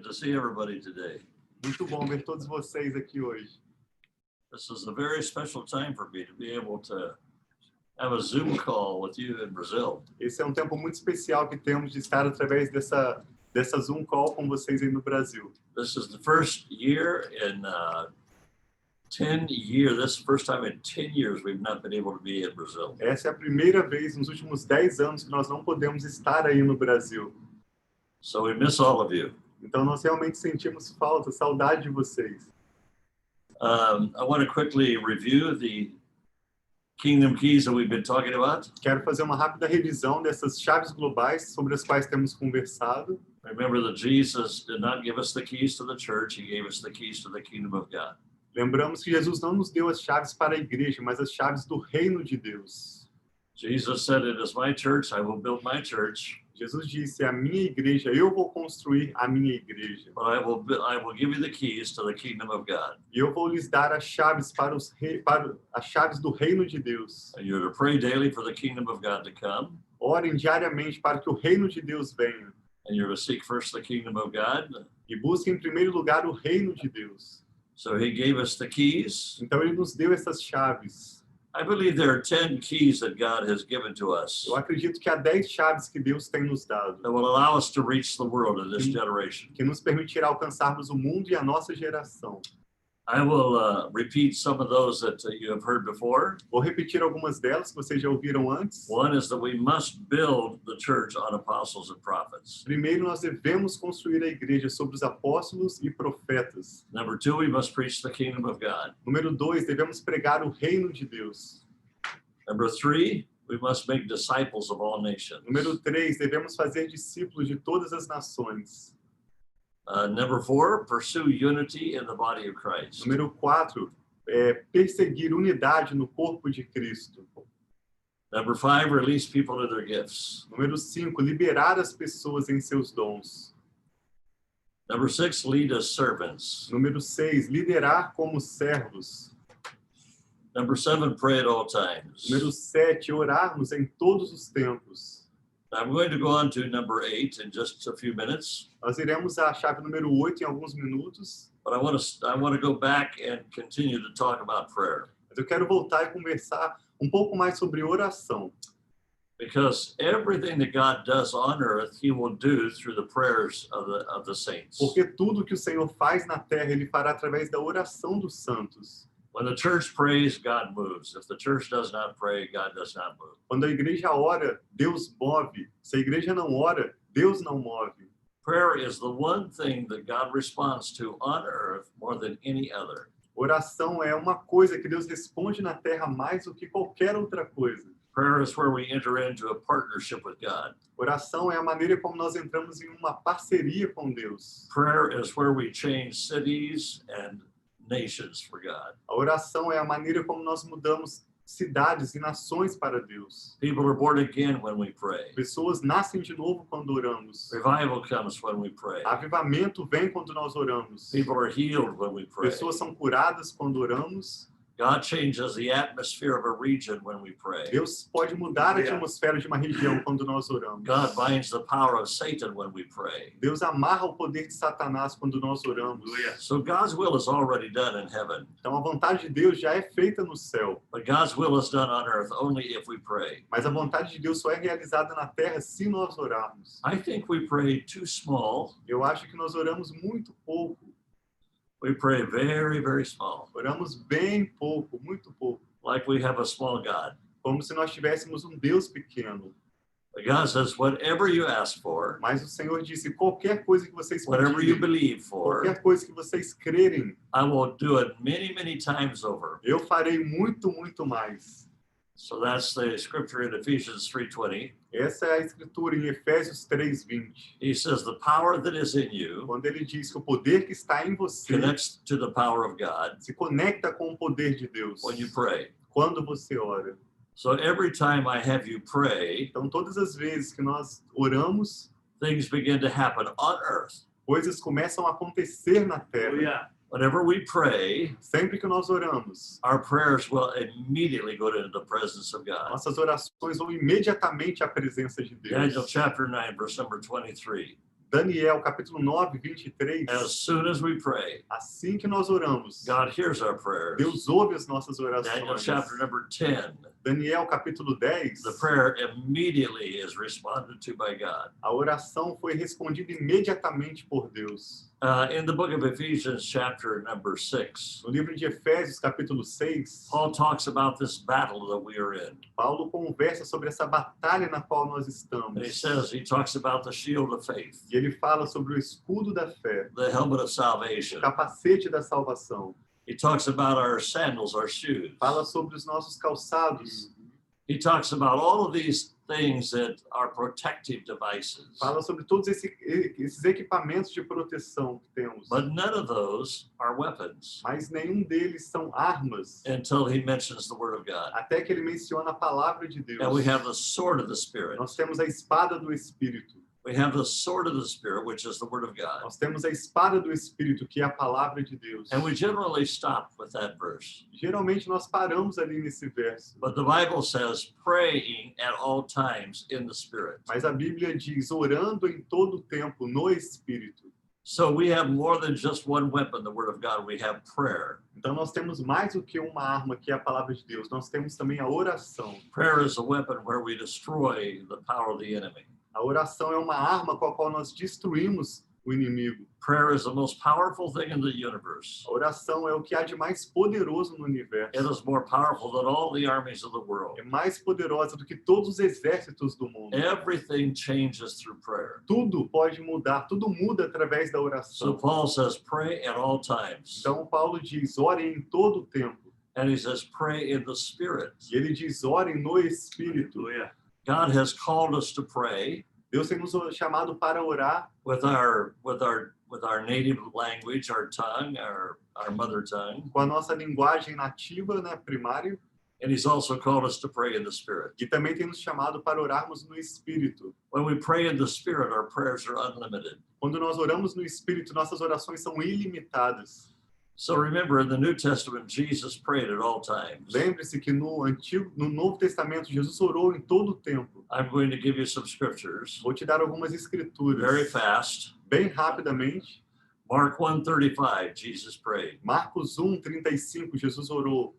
to see everybody today. Muito bom ver todos vocês aqui hoje. This is a very special time for me to be able to have a Zoom call with you in Brazil. Esse é um tempo muito especial que temos de estar através dessa Zoom call com vocês aí no Brasil. This is the first year in 10 years. This is the first time in 10 years we've not been able to be in Brazil. Essa é a primeira vez nos últimos 10 anos que nós não podemos estar aí no Brasil. So we miss all of you. Então nós realmente sentimos falta, saudade de vocês. I want to quickly review the Kingdom Keys that we've been talking about. Quero fazer uma rápida revisão dessas chaves globais sobre as quais temos conversado. Remember that Jesus did not give us the keys to the church. He gave us the keys to the kingdom of God. Lembramos que Jesus não nos deu as chaves para a igreja, mas as chaves do reino de Deus. Jesus said, "It is my church. I will build my church. Jesus disse, a minha igreja, eu vou construir a minha igreja. But I will give you the keys to the kingdom of God." E eu vou lhes dar as chaves para as chaves do reino de Deus. And you're to pray daily for the kingdom of God to come. Orem diariamente para que o reino de Deus venha. And you're to seek first the kingdom of God. E busquem em primeiro lugar o reino de Deus. So he gave us the keys. Então ele nos deu essas chaves. I believe there are 10 keys that God has given to us Eu acredito que há 10 chaves que Deus tem nos dado, that will allow us to reach the world in this generation. que nos permitirá alcançarmos o mundo e a nossa geração. I will repeat some of those that you have heard before. Vou repetir algumas delas que vocês já ouviram antes. One is that we must build the church on apostles and prophets. Primeiro, nós devemos construir a igreja sobre os apóstolos e profetas. Number 2, we must preach the kingdom of God. Número 2, devemos pregar o reino de Deus. Number 3, we must make disciples of all nations. Número 3, devemos fazer discípulos de todas as nações. Number 4, pursue unity in the body of Christ. Número 4, perseguir unidade no corpo de Cristo. Number 5, release people to their gifts. Número 5, liberar as pessoas em seus dons. Number 6, lead as servants. Número 6, liderar como servos. Number 7, pray at all times. Número 7, orarmos em todos os tempos. I'm going to go on to number 8 in just a few minutes. Nós iremos à chave número 8 em alguns minutos. But I want to go back and continue to talk about prayer. Mas eu quero voltar e conversar um pouco mais sobre oração. Because everything that God does on earth, he will do through the prayers of the saints. Porque tudo que o Senhor faz na terra, ele fará através da oração dos santos. When the church prays, God moves. If the church does not pray, God does not move. Quando a igreja ora, Deus move. Se a igreja não ora, Deus não move. Prayer is the one thing that God responds to on earth more than any other. Oração é uma coisa que Deus responde na terra mais do que qualquer outra coisa. Prayer is where we enter into a partnership with God. Oração é a maneira como nós entramos em uma parceria com Deus. Prayer is where we change cities and nations for God. A oração é a maneira como nós mudamos cidades e nações para Deus. People are born again when we pray. Pessoas nascem de novo quando oramos. Revival comes when we pray. Avivamento vem quando nós oramos. People are healed when we pray. Pessoas são curadas quando oramos. God changes the atmosphere of a region when we pray. Deus pode mudar a atmosfera de uma região quando nós oramos. God binds the power of Satan when we pray. Deus amarra o poder de Satanás quando nós oramos. So God's will is already done in heaven. Então a vontade de Deus já é feita no céu. But God's will is done on earth only if we pray. Mas a vontade de Deus só é realizada na terra se nós orarmos. I think we pray too small. Eu acho que nós oramos muito pouco. We pray very, very small. Oramos bem pouco, muito pouco. Like we have a small God. Como se nós tivéssemos um Deus pequeno. But God says, whatever you ask for, Mas o Senhor disse, qualquer coisa que vocês whatever you pedirem, believe for, qualquer coisa que vocês crerem, I will do it many, many times over. eu farei muito, muito mais. So that's the scripture in Ephesians 3:20. Essa é a escritura em Efésios 3:20. He says, the power that is in you Quando ele diz que o poder que está em você connects to the power of God se conecta com o poder de Deus when you pray. quando você ora. So every time I have you pray, Então, todas as vezes que nós oramos, things begin to happen on earth. coisas começam a acontecer na terra. Whenever we pray, Sempre que nós oramos, our prayers will immediately go into the presence of God. nossas orações vão imediatamente à presença de Daniel Deus. chapter 9, verse number 23. Daniel, capítulo 9, 23. As soon as we pray, Assim que nós oramos, God hears our prayers. Deus ouve as nossas Daniel orações. chapter number 10, Daniel, capítulo 10. the prayer immediately is responded to by God. A oração foi respondida imediatamente por Deus. In the book of Ephesians chapter number 6, No livro de Efésios, capítulo 6, Paul talks about this battle that we are in. Paulo conversa sobre essa batalha na qual nós And he estamos. he talks about the shield of faith, E ele fala sobre o escudo da fé, the helmet of o salvation. capacete da salvação. He talks about our sandals, our shoes. Fala sobre os nossos calçados. He talks about all of these things that are protective devices. Fala sobre todos esses equipamentos de proteção que temos. But none of those are weapons Mas nenhum deles são armas, until he mentions the word of God. até que ele menciona a palavra de Deus. And we have the sword of the Spirit. Nós temos a espada do Espírito. We have the sword of the Spirit, which is the word of God. Nós temos a espada do Espírito, que é a palavra de Deus. And we generally stop with that verse. Geralmente nós paramos ali nesse verso. But the Bible says praying at all times in the Spirit. Mas a Bíblia diz orando em todo tempo no Espírito. So we have more than just one weapon, the word of God. We have prayer. Então nós temos mais do que uma arma, que é a palavra de Deus. Nós temos também a oração. Prayer is a weapon where we destroy the power of the enemy. A oração é uma arma com a qual nós destruímos o inimigo. Prayer is the most powerful thing in the universe. A oração é o que há de mais poderoso no universo. It is more powerful than all the armies of the world. É mais poderosa do que todos os exércitos do mundo. Everything changes through prayer. Tudo pode mudar, tudo muda através da So oração. Paul says pray at all times. Então Paulo diz, orem em todo o tempo. And he says pray in the Spirit. E ele diz, orem no Espírito. God has called us to pray Deus tem nos chamado para orar with our native language, our tongue, our mother tongue. com a nossa linguagem nativa, né, primária. And he's also called us to pray in the Spirit. E também tem nos chamado para orarmos no Espírito. When we pray in the Spirit, our prayers are unlimited. Quando nós oramos no Espírito, nossas orações são ilimitadas. So remember, in the New Testament, Jesus prayed at all times. Lembre-se que no Novo Testamento, Jesus orou em todo o tempo. I'm going to give you some scriptures Vou te dar algumas escrituras. very fast. Bem rapidamente. Mark 1:35, Jesus prayed. Marcos 1:35, Jesus orou.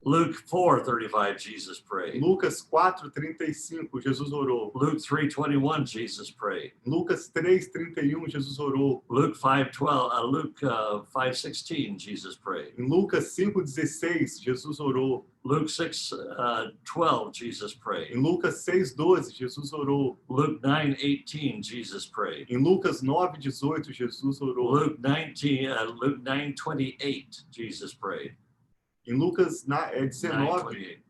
Luke 4:35, Jesus prayed. Lucas 4:35, Jesus orou. Luke 3:21, Jesus prayed. Lucas 3:31, Jesus orou. Luke 5:16, Jesus prayed. Em Lucas 5:16, Jesus orou. Luke 6:12, Jesus prayed. Em Lucas 6:12, Jesus orou. Luke 9:18, Jesus prayed. Em Lucas 9:18, Jesus orou. Luke 9:28, Jesus prayed. Em Lucas 19,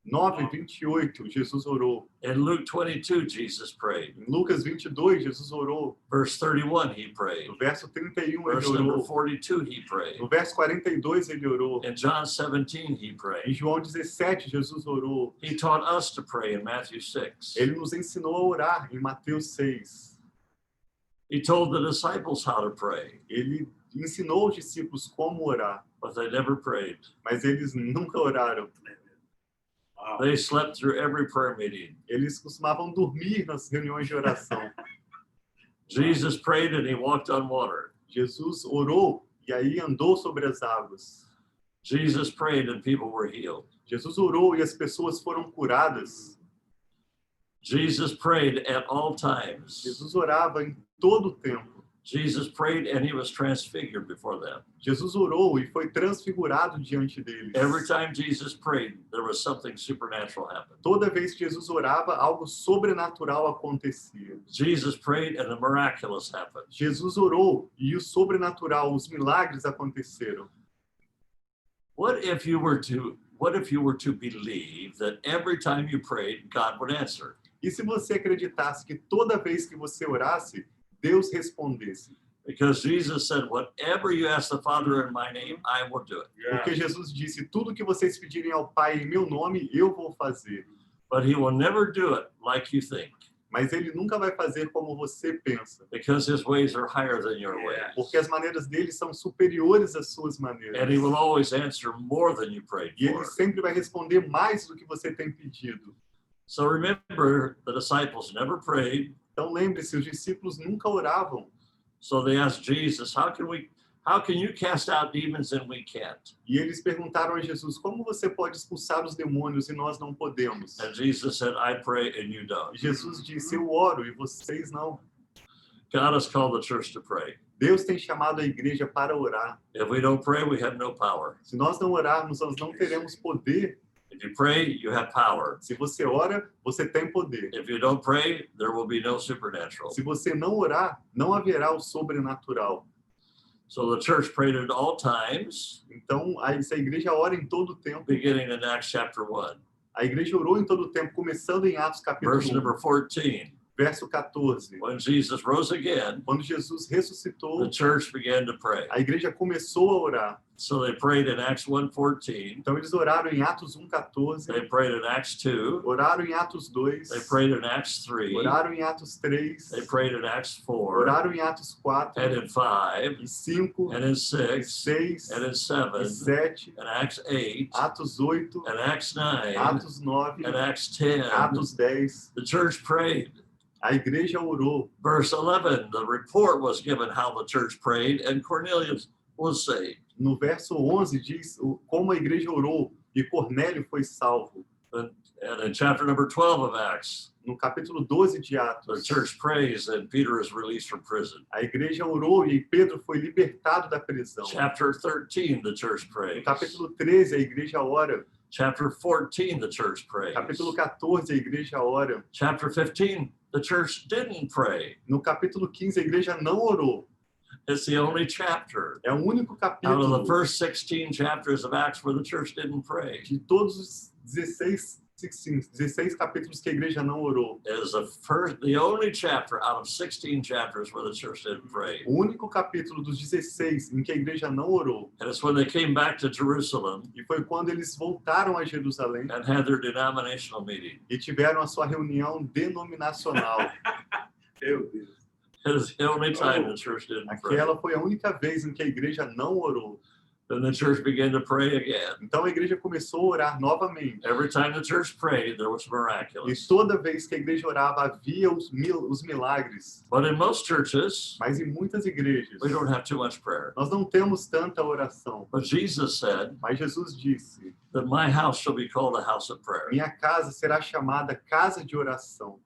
9:28, Jesus orou. In Luke 22, Jesus prayed. Em Lucas 22, Jesus orou. Verse 31, he prayed. No verso 31, Verse ele number orou. 42, he prayed. No verso 42, ele orou. In John 17, he Em prayed. João 17, Jesus orou. He taught us to pray in Matthew 6. Ele nos ensinou a orar em Mateus 6. He told the disciples how to pray, Ele ensinou os discípulos como orar, but they never prayed. mas eles nunca oraram. They slept through every prayer meeting. Eles costumavam dormir nas reuniões de oração. Jesus prayed and he walked on water. Jesus orou e aí andou sobre as águas. Jesus prayed and people were healed. Jesus orou e as pessoas foram curadas. Jesus prayed at all times. Jesus orava em todo o tempo. Jesus prayed and he was transfigured before them. Jesus orou e foi transfigurado diante deles. Every time Jesus prayed, there was something supernatural happened. Toda vez que Jesus orava, algo sobrenatural acontecia. Jesus prayed and the miraculous happened. Jesus orou e o sobrenatural, os milagres aconteceram. What if you were to believe that every time you prayed, God would answer? E se você acreditasse que toda vez que você orasse, Deus respondesse? Because Jesus said, whatever you ask the Father in my name, I will do it. Porque Jesus disse, tudo que vocês pedirem ao Pai em meu nome, eu vou fazer. But he will never do it like you think, Mas ele nunca vai fazer como você pensa. because his ways are higher than your ways. Porque as maneiras dele são superiores às suas maneiras. And he will always answer more than you prayed E for. ele sempre vai responder mais do que você tem pedido. So remember, the disciples never prayed, Então lembre-se, os discípulos nunca oravam. So they asked Jesus, how can you cast out demons and we can't? E eles perguntaram a Jesus, como você pode expulsar os demônios e nós não podemos? And Jesus said, I pray and you E don't. Jesus disse, eu oro e vocês não. God has called the church to pray. Deus tem chamado a igreja para orar. If we don't pray, we have no power. Se nós não orarmos, nós não teremos poder. If you pray, you have power. Se você ora, você tem poder. If you don't pray, there will be no supernatural. Se você não orar, não haverá o sobrenatural. So the church prayed at all times, Então, essa igreja ora em todo o tempo. beginning in Acts chapter 1, A igreja orou em todo o tempo, começando em Atos capítulo verse 1, number 14. verso 14. When Jesus rose again, Quando Jesus ressuscitou, the church began to pray. a igreja começou a orar. So they prayed in Acts 1:14. Então, eles oraram em Atos 1:14, They prayed in Acts 2. oraram em Atos 2, They prayed in Acts 3. oraram em Atos 3, They prayed in Acts 4. oraram em Atos 4, And in 5. em 5, And in em 6. 6, And in em 7. 7, And Acts 8. Atos 8, And Acts 9. Atos 9, And Acts 10. Atos 10. The church prayed. A igreja orou. Verse 11, the report was given how the church prayed, and Cornelius was saved. No verso 11 diz como a igreja orou e Cornélio foi salvo. And in chapter number 12 of Acts, No capítulo 12 de the Atos, church prays and Peter is released from prison. a igreja orou e Pedro foi libertado da prisão. Chapter 13, the church No prays. capítulo 13, a igreja ora. Chapter 14, the church prays. Capítulo 14, a igreja ora. Chapter 15, the church didn't pray. No capítulo 15, a igreja não orou. It's the only chapter É o único out of the capítulo first 16 chapters of Acts where the church didn't pray. de todos os 16 capítulos que a igreja não orou. It is the only chapter out of 16 chapters where the church didn't pray. O único capítulo dos 16 em que a igreja não orou. And it's when they came back to Jerusalem E foi quando eles voltaram a Jerusalém and had their denominational meeting. e tiveram a sua reunião denominacional. Meu Deus. It is the only time the church didn't pray. Aquela foi a única vez em que a igreja não orou. Then the church began to pray again. Então a igreja começou a orar novamente. Every time the church prayed, there was E miraculous. toda vez que a igreja orava, havia os milagres. But in most churches, Mas em muitas igrejas, we don't have too much prayer. nós não temos tanta oração. But Jesus said Mas Jesus disse, that my house shall be called a house of prayer. minha casa será chamada casa de oração.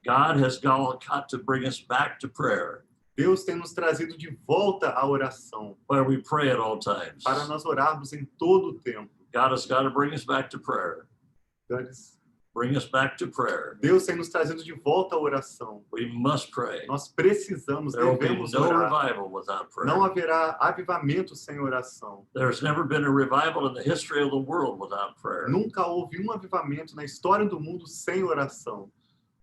God has got to bring us back to prayer, Deus tem nos trazido de volta à oração, where we pray at all times. para nós orarmos em todo o tempo. God has got to bring us back to prayer. Bring us back to prayer. Deus tem nos trazido de volta à oração. We must pray. Nós precisamos, There will be devemos no orar. revival without Não prayer. haverá avivamento sem oração. There's never been a revival in the history of the world without prayer. Nunca houve um avivamento na história do mundo sem oração.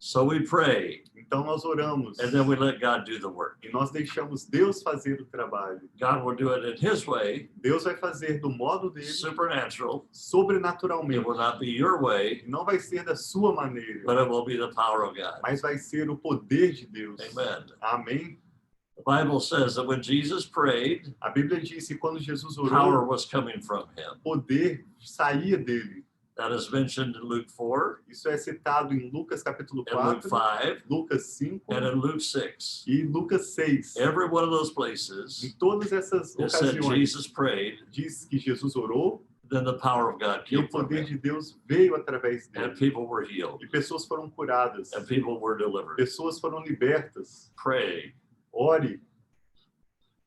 So we pray, Então nós oramos and then we let God do the work. e nós deixamos Deus fazer o trabalho. God will do it in His way, Deus vai fazer do modo dele, supernatural. It sobrenaturalmente. will not be your way, Não vai ser da sua maneira, but it will be the power of God. mas vai ser o poder de Deus. Amen. Amém? The Bible says that when Jesus prayed, A Bíblia diz que quando Jesus power orou, was coming from Him. poder saía dele. That is mentioned in Luke 4, Isso é citado em Lucas capítulo in Luke 4, 5, Lucas 5 and in Luke 6. e Lucas 6. Every one of those places, Em todas essas it said ocasiões, Jesus prayed, diz que Jesus orou then the power of God e o came from poder Him, de Deus veio através and dele. people were healed, E pessoas foram curadas, and people were delivered. pessoas foram libertas. Pray. Ore.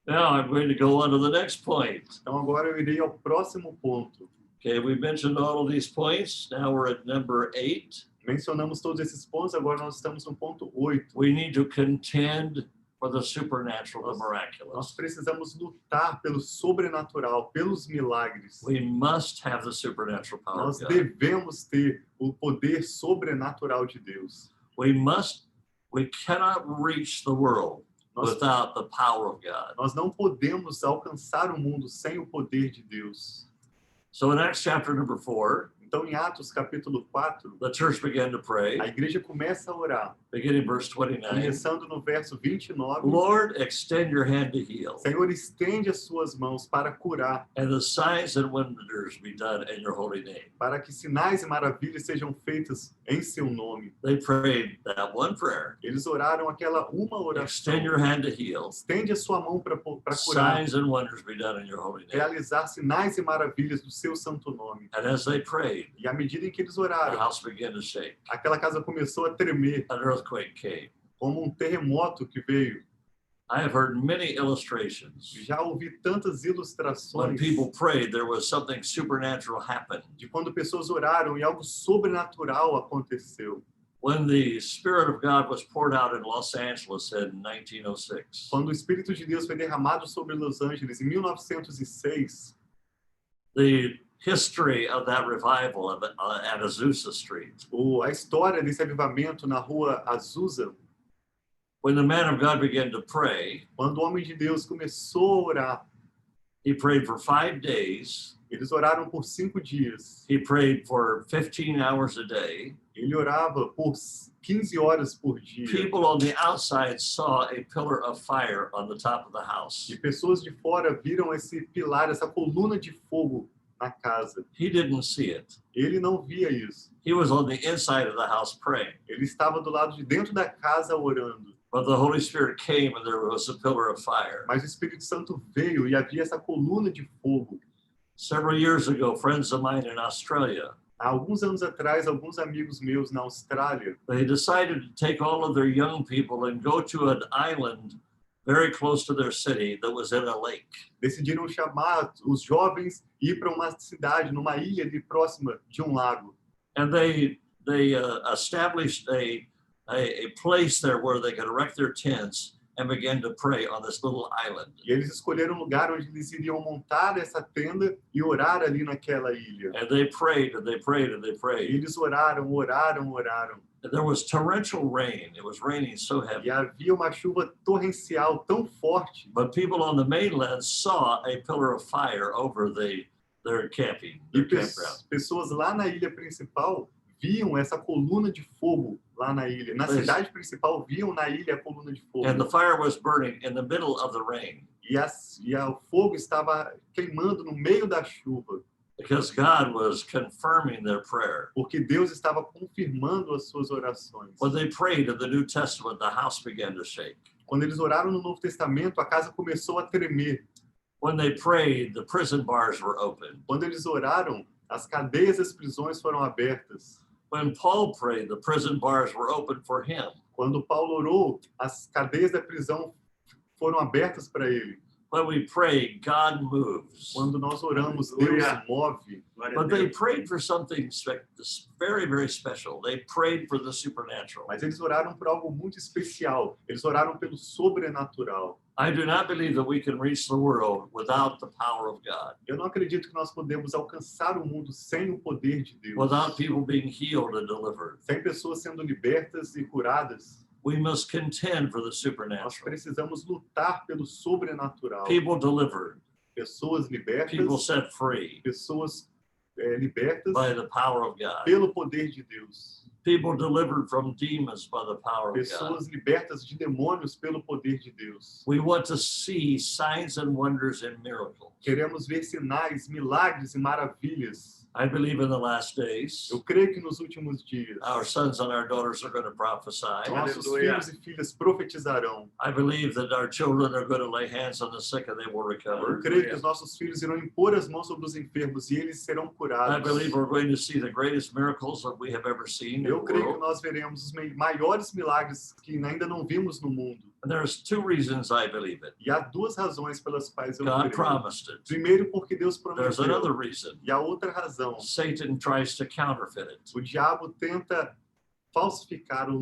Now I'm going to go on to the next point. Então agora eu irei ao próximo ponto. Okay, we mentioned all of these points. Now we're at number 8. Mencionamos todos esses pontos, agora nós estamos no ponto 8. We need to contend for the supernatural, the Nós miraculous. precisamos lutar pelo sobrenatural, pelos milagres. We must have the supernatural power Nós of God. devemos ter o poder sobrenatural de Deus. We cannot reach the world Nós, without the power of God. nós não podemos alcançar o mundo sem o poder de Deus. So in Acts chapter number 4, Então, em Atos capítulo 4, the church began to pray, a igreja começa a orar. beginning verse 29. começando no verso 29. Lord, extend your hand to heal, Senhor, estende as suas mãos para curar, and the signs and wonders be done in your holy name. para que sinais e maravilhas sejam feitas em seu nome. They prayed that one prayer. Eles oraram aquela uma oração. Extend your hand to heal, Estende a sua mão para curar, signs and wonders be done in your holy name. realizar sinais e maravilhas do seu santo nome. And as they prayed, E à medida em que eles the oraram, house began to shake. aquela casa começou a tremer, An earthquake came. como um terremoto que veio. I have heard many illustrations. Já ouvi tantas When ilustrações people prayed, there was something supernatural happened. de quando pessoas oraram e algo sobrenatural aconteceu. When the Spirit of God was poured out in Los Angeles in 1906, Quando o Espírito de Deus foi derramado sobre Los Angeles em 1906, the history of that revival at Azusa Street, a história desse avivamento na rua Azusa, when the man of God began to pray, quando o homem de Deus começou a orar, he prayed for 5 days. eles oraram por 5 dias. He prayed for 15 hours a day. Ele orava por 15 horas por dia. People on the outside saw a pillar of fire on the top of the house. E pessoas de fora viram esse pilar, essa coluna de fogo na casa. He didn't see it. Ele não via isso. He was on the inside of the house praying. Ele estava do lado de dentro da casa orando. But the Holy Spirit came and there was a pillar of fire. Mas o Espírito Santo veio e havia essa coluna de fogo. Several years ago, friends of mine in Australia, Há alguns anos atrás, alguns amigos meus na Austrália, they decided to take all of their young people and go to an island very close to their city that was in a lake. decidiram chamar os jovens e ir para uma cidade, numa ilha ali próxima de um lago. And they established a place there where they could erect their tents and began to pray on this little island. E eles escolheram um lugar onde eles iriam montar essa tenda e orar ali naquela ilha. And they prayed and they prayed and they E prayed. eles oraram, oraram, oraram. And there was torrential rain. It was raining so heavy. E havia uma chuva torrencial tão forte, But people on the mainland saw a pillar of fire over their camping, e their campground. pessoas lá na ilha principal viam essa coluna de fogo lá na ilha. Na Pois. cidade principal viam na ilha a coluna de fogo. And the fire was burning in the middle of the rain O fogo estava queimando no meio da chuva, because God was confirming their prayer. porque Deus estava confirmando as suas orações. When they prayed in the New Testament, the house began to shake. Quando eles oraram no Novo Testamento, a casa começou a tremer. When they prayed, the prison bars were opened. Quando eles oraram, as cadeias das prisões foram abertas. When Paul prayed, the prison bars were opened for him. Quando Paulo orou, as cadeias da prisão foram abertas para ele. When we pray, God moves. Quando nós oramos, Deus move. But they prayed for something very, very special. They prayed for the supernatural. Mas eles oraram por algo muito especial. Eles oraram pelo sobrenatural. I do not believe that we can reach the world without the power of God, Eu não acredito que nós podemos alcançar o mundo sem o poder de Deus. without people being healed and delivered. Sem pessoas sendo libertas e curadas. We must contend for the Nós supernatural. precisamos lutar pelo sobrenatural. People delivered, Pessoas people libertas, set free pessoas libertas by the power of God. pelo poder de Deus. People delivered from demons by the power of God. Pessoas libertas de demônios pelo poder de Deus. We want to see signs and wonders and miracles. Queremos ver sinais, milagres e maravilhas. I believe in the last days, Eu creio que nos últimos dias, our sons and our daughters are going to prophesy. nossos Aleluia. filhos e filhas profetizarão. I believe that our children are going to lay hands on the sick and they will Eu recover. creio que os nossos filhos irão impor as mãos sobre os enfermos e eles serão I curados. believe we're going to see the greatest miracles that we have ever seen in the Eu creio que world. nós veremos os maiores milagres que ainda não vimos no mundo. And there's 2 reasons I believe it. E há duas razões pelas quais eu God creio. promised it. Primeiro, porque Deus There's prometeu. another reason. E a outra razão, Satan tries to counterfeit it. o diabo tenta falsificar ou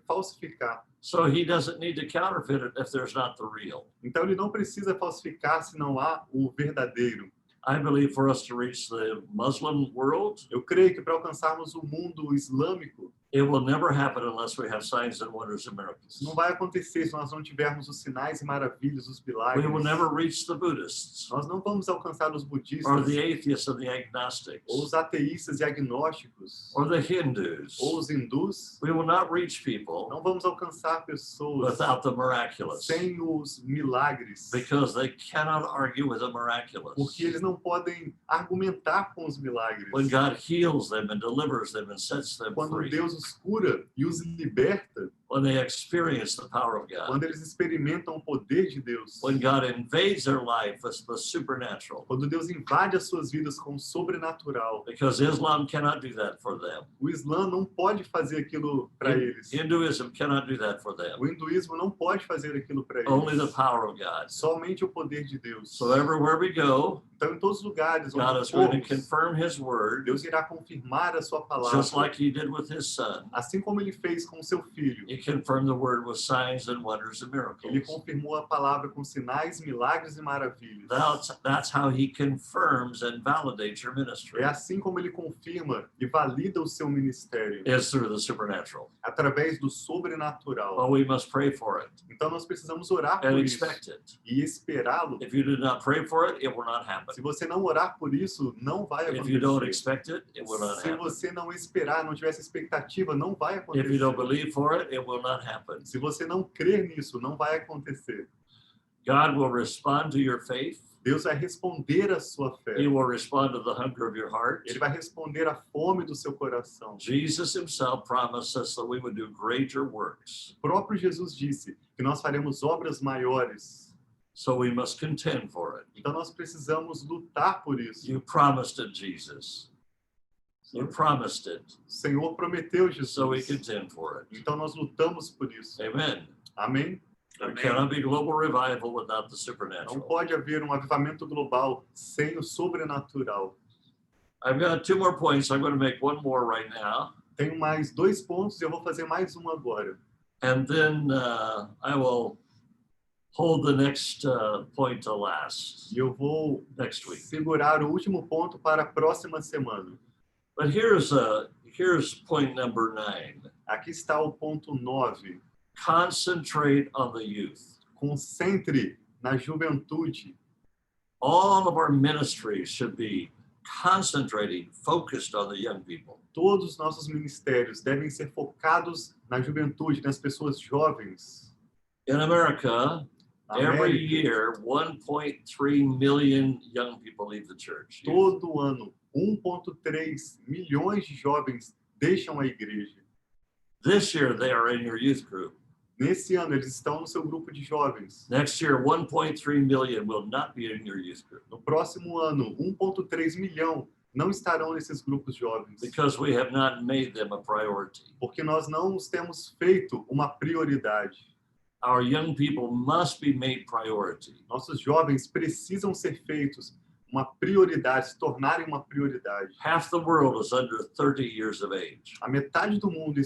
falsificar. So he doesn't need to counterfeit it if there's not the real. Então ele não precisa falsificar se não há o verdadeiro. I believe for us to reach the Muslim world, Eu creio que para alcançarmos o mundo islâmico, It will never happen unless we have signs and wonders and miracles. Isso não vai acontecer se nós não tivermos os sinais e maravilhas, os milagres. We will never reach the Buddhists Nós não vamos alcançar os or budistas, the atheists and the agnostics ou os ateístas e agnósticos, or the Hindus. ou os hindus. We will not reach people Não vamos alcançar pessoas without the miraculous sem os milagres, because they cannot argue with the miraculous. porque eles não podem argumentar com os milagres. When God heals them and delivers them and sets them Quando free, Deus os cura e os liberta, when they experience the power of God, quando eles experimentam o poder de Deus, when God invades their life with the supernatural, quando Deus invade as suas vidas com o sobrenatural. because Islam cannot do that for them. O Islã não pode fazer aquilo para eles. Hinduism cannot do that for them. O hinduísmo não pode fazer aquilo para Only the eles. power of God. Somente o poder de Deus. So everywhere we go, Então, em todos os lugares God onde is going to formos, confirm His word, Deus irá confirmar a sua palavra, just like He did with His Son. assim como ele fez com o seu filho. He confirmed the word with signs and wonders and Ele miracles. confirmou a palavra com sinais, milagres e maravilhas. That's how He confirms and validates your ministry, É assim como ele confirma e valida o seu ministério, is through the supernatural. através do sobrenatural. But we must pray for it Então nós precisamos orar and por isso expect it. e esperá-lo. If you do not pray for it, it will not happen. Se você não orar por isso, não vai If you don't acontecer. expect it, it will not Se happen. você não esperar, não tiver essa expectativa, não vai If you don't acontecer. believe for it, it will not happen. Se você não crer nisso, não vai acontecer. God will respond to your faith. Deus vai responder à sua fé. He will respond to the hunger of your heart. Ele vai responder à fome do seu coração. Jesus himself promised us that we would do greater works. O próprio Jesus disse que nós faremos obras maiores. So we must contend for it. Então nós precisamos lutar por isso. You promised it, Jesus. You promised it. O Senhor prometeu, So we Jesus. contend for it. Então nós lutamos por isso. Amen. Amém? There cannot be global revival without the Não supernatural. pode haver um avivamento global sem o sobrenatural. I've got 2 more points. I'm going to make one more right now. Tenho mais 2 pontos e eu vou fazer mais um agora. And then I will hold the next point to last E eu vou next week. segurar o último ponto para a próxima semana. But here's point number 9. Aqui está o ponto 9. Concentrate on the youth. Concentre na juventude. All of our ministries should be concentrating, focused on the young people. Todos os nossos ministérios devem ser focados na juventude, nas pessoas jovens. In America, Na every América, year, 1.3 million young people leave the church. todo ano, 1,3 milhões de jovens deixam a igreja. This year, they are in your youth group. Nesse ano, eles estão no seu grupo de jovens. Next year, 1.3 million will not be in your youth group No próximo ano, 1,3 milhão não estarão nesses grupos jovens, because we have not made them a priority. porque nós não os temos feito uma prioridade. Our young people must be made priority. Nossos jovens precisam ser feitos uma prioridade, se tornarem uma prioridade. Half the world is under 30 years of age. A metade do mundo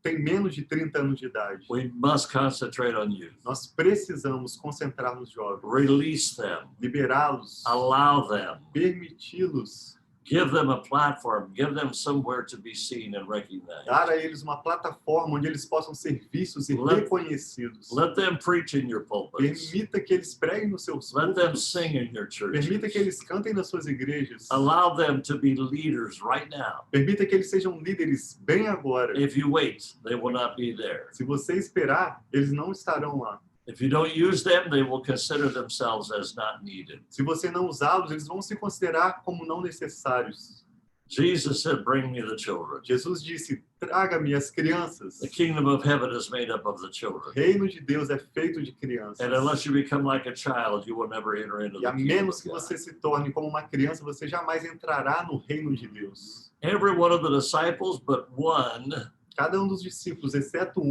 tem menos de 30 anos de idade. We must concentrate on youth. Nós precisamos concentrar nos jovens, Release them. liberá-los, Allow them. permiti-los, Give them a platform. Give them somewhere to be seen and recognized. dar a eles uma plataforma onde eles possam ser vistos e Let- reconhecidos. Let them preach in your pulpits. Permita que eles preguem nos seus Let them cultos. sing in your Permita que churches. eles cantem nas suas igrejas. Allow them to be leaders right now. Permita que eles sejam líderes bem agora. If you wait, they will not be there. Se você esperar, eles não estarão lá. If you don't use them, they will consider themselves as not needed. Se você não usá-los, eles vão se considerar como não necessários. Jesus said, bring me the children. Jesus disse, traga-me as crianças. The kingdom of heaven is made up of the O children. reino de Deus é feito de crianças. And unless you become like a child, you will never enter into E a the kingdom menos of que God. você se torne como uma criança, você jamais entrará no reino de Deus. Every one of the disciples but one, Cada dos discípulos, exceto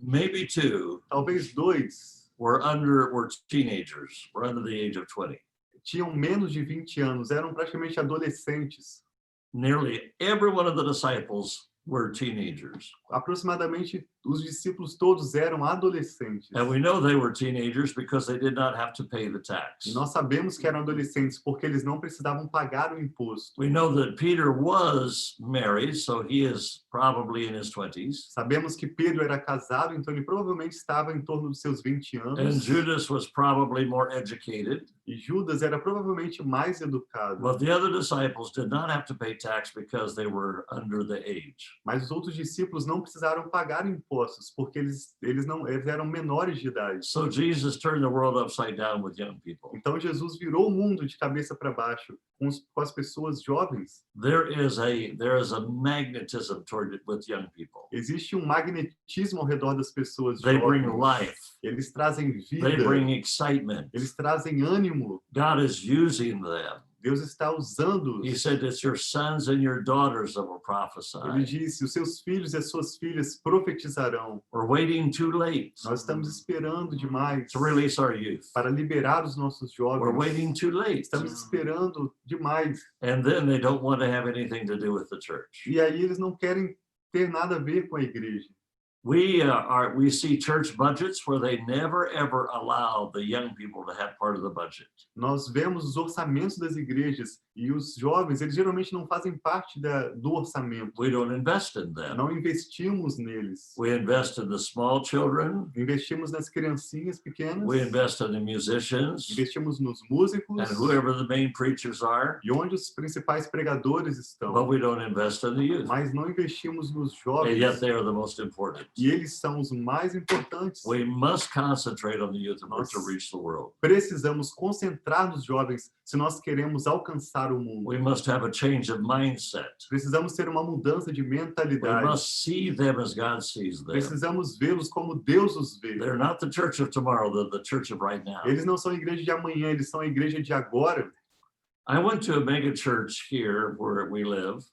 maybe 2, talvez 2, were teenagers, were under the age of 20. tinham menos de 20 anos, eram praticamente adolescentes. Nearly every one of the disciples were teenagers. Aproximadamente Os discípulos todos eram adolescentes. And we know they were teenagers because they did not have to pay the tax. E nós sabemos que eram adolescentes porque eles não precisavam pagar o imposto. We know that Peter was married, so he is probably in his 20s. Sabemos que Pedro era casado, então ele provavelmente estava em torno dos seus 20 And anos. Judas was probably more educated. E Judas era provavelmente mais educado. But the other disciples did not have to pay tax because they were under the age. Mas os outros discípulos não precisaram pagar impostos porque eles eram menores de idade. So Jesus turned the world upside down with young people. Então Jesus virou o mundo de cabeça para baixo com as pessoas jovens. There is a magnetism toward it with young people. Existe magnetismo ao redor das pessoas They bring jovens. life. Eles trazem vida. They bring excitement. Eles trazem ânimo. God is using them. Deus está usando-os. He said it's your sons and your daughters that will Ele prophesy. disse, os seus filhos e as suas filhas profetizarão. We're waiting too late Nós estamos esperando demais to release our youth. para liberar os nossos We're jovens. waiting too late. Estamos esperando demais. And then they don't want to have anything to do with the church. E aí eles não querem ter nada a ver com a igreja. We see church budgets where they never ever allow the young people to have part of the budget. Nós vemos os orçamentos das igrejas e os jovens, eles geralmente não fazem parte do orçamento. We don't invest in them. Não investimos neles. We invest in the small children. Investimos nas criancinhas pequenas. We invest in the musicians Investimos nos músicos. and whoever the main preachers are, E onde os principais pregadores estão. but we don't invest in the youth. Mas não investimos nos And jovens. yet they are the most important. E eles são os mais importantes. We must concentrate on the youth if we're to reach the world. Precisamos concentrar nos jovens se nós queremos alcançar o mundo. We must have a change of mindset. Precisamos ter uma mudança de We mentalidade. must see them as God sees them. Precisamos vê-los como Deus os vê. They're not the church of tomorrow, they're the church of right now. Eles não são a igreja de amanhã, eles são a igreja de agora. I went to a mega church here where we live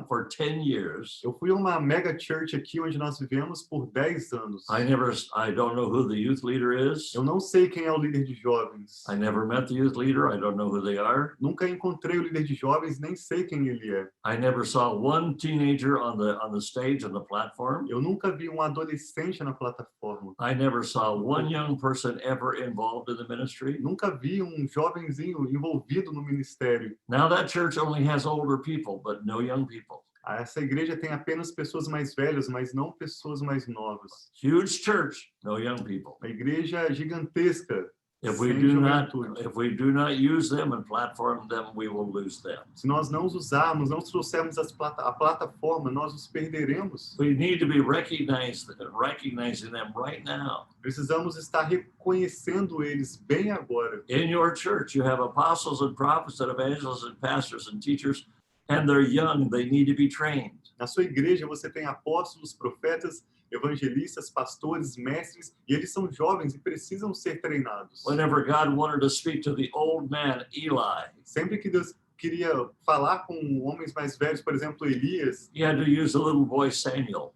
for 10 years. Eu fui a uma mega church aqui onde nós vivemos por 10 anos. I don't know who the youth leader is. Eu não sei quem é o líder de jovens. I never met the youth leader. I don't know who they are. Nunca encontrei o líder de jovens, nem sei quem ele é. I never saw one teenager on the stage, on the platform. Eu nunca vi um adolescente na plataforma. I never saw one young person ever involved in the ministry. Nunca vi um jovenzinho envolvido no ministério. Now that church only has older people, but no young people. Essa igreja tem apenas pessoas mais velhas, mas não pessoas mais novas. Huge church, no young people. A igreja é gigantesca. If we sem juventude. do not use them and platform them, we will lose them. Se nós não os usarmos, não trouxermos a plataforma, nós os perderemos. We need to be recognizing them right now. Precisamos estar reconhecendo eles bem agora. In your church, you have apostles and prophets and evangelists and pastors and teachers, and they're young, they need to be trained. Na sua igreja você tem apóstolos, profetas, evangelistas, pastores, mestres, e eles são jovens e precisam ser treinados. Whenever God wanted to speak to the old man, Eli, Sempre que Deus queria falar com homens mais velhos, por exemplo, Elias, he had to use the little boy Samuel.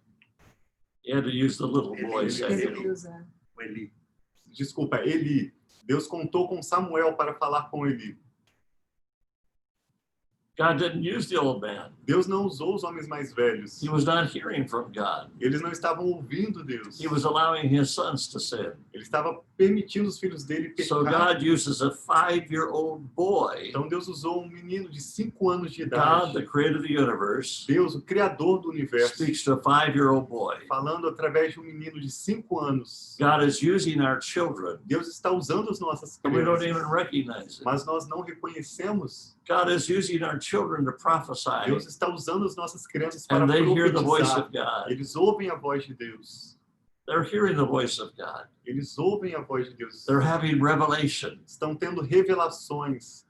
He had to use the little boy Samuel. Eli. Deus contou com Samuel para falar com Eli. God didn't use the old man. Deus não usou os homens mais velhos. He was not hearing from God. Eles não estavam ouvindo Deus. He was allowing his sons to sin. Ele estava permitindo os filhos dele So pecar. God uses a 5-year-old boy, Então Deus usou um menino de 5 anos de God, idade. the creator of the universe, Deus, o criador do universo, speaks to a 5-year-old boy. falando através de um menino de 5 anos. God is using our children, Deus está usando as nossas and we don't crianças, even recognize it. mas nós não reconhecemos. God is using our children to prophesy, Deus está usando as nossas crianças para and they hear the voice profetizar. of God. Eles ouvem a voz de Deus. They're hearing the voice of God. Eles ouvem a voz de Deus. They're having revelation, Estão tendo revelações.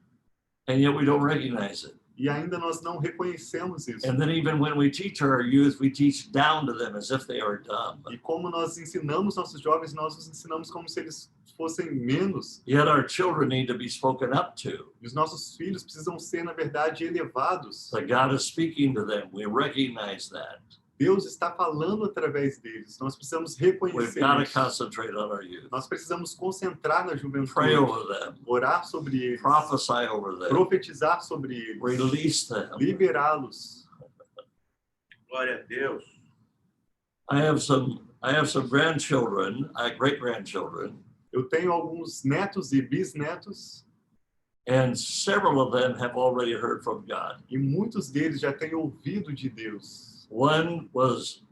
and yet we don't recognize it. E ainda nós não reconhecemos isso. And then even when we teach our youth, we teach down to them as if they are dumb. E como nós ensinamos nossos jovens, nós os ensinamos como se eles fossem menos. Yet our children need to be spoken up to. E os nossos filhos precisam ser, na verdade, elevados. That God is speaking to them. We recognize that. Deus está falando através deles. Nós precisamos We've reconhecer got to isso. concentrate on our youth. Nós precisamos concentrar na juventude. Pray over them. Orar sobre eles. Prophesy over them. Profetizar sobre eles. Release them. Liberá-los. Glória a Deus. I have some grandchildren, great grandchildren, Eu tenho alguns netos e bisnetos and several of them have already heard from God. e muitos deles já têm ouvido de Deus. One was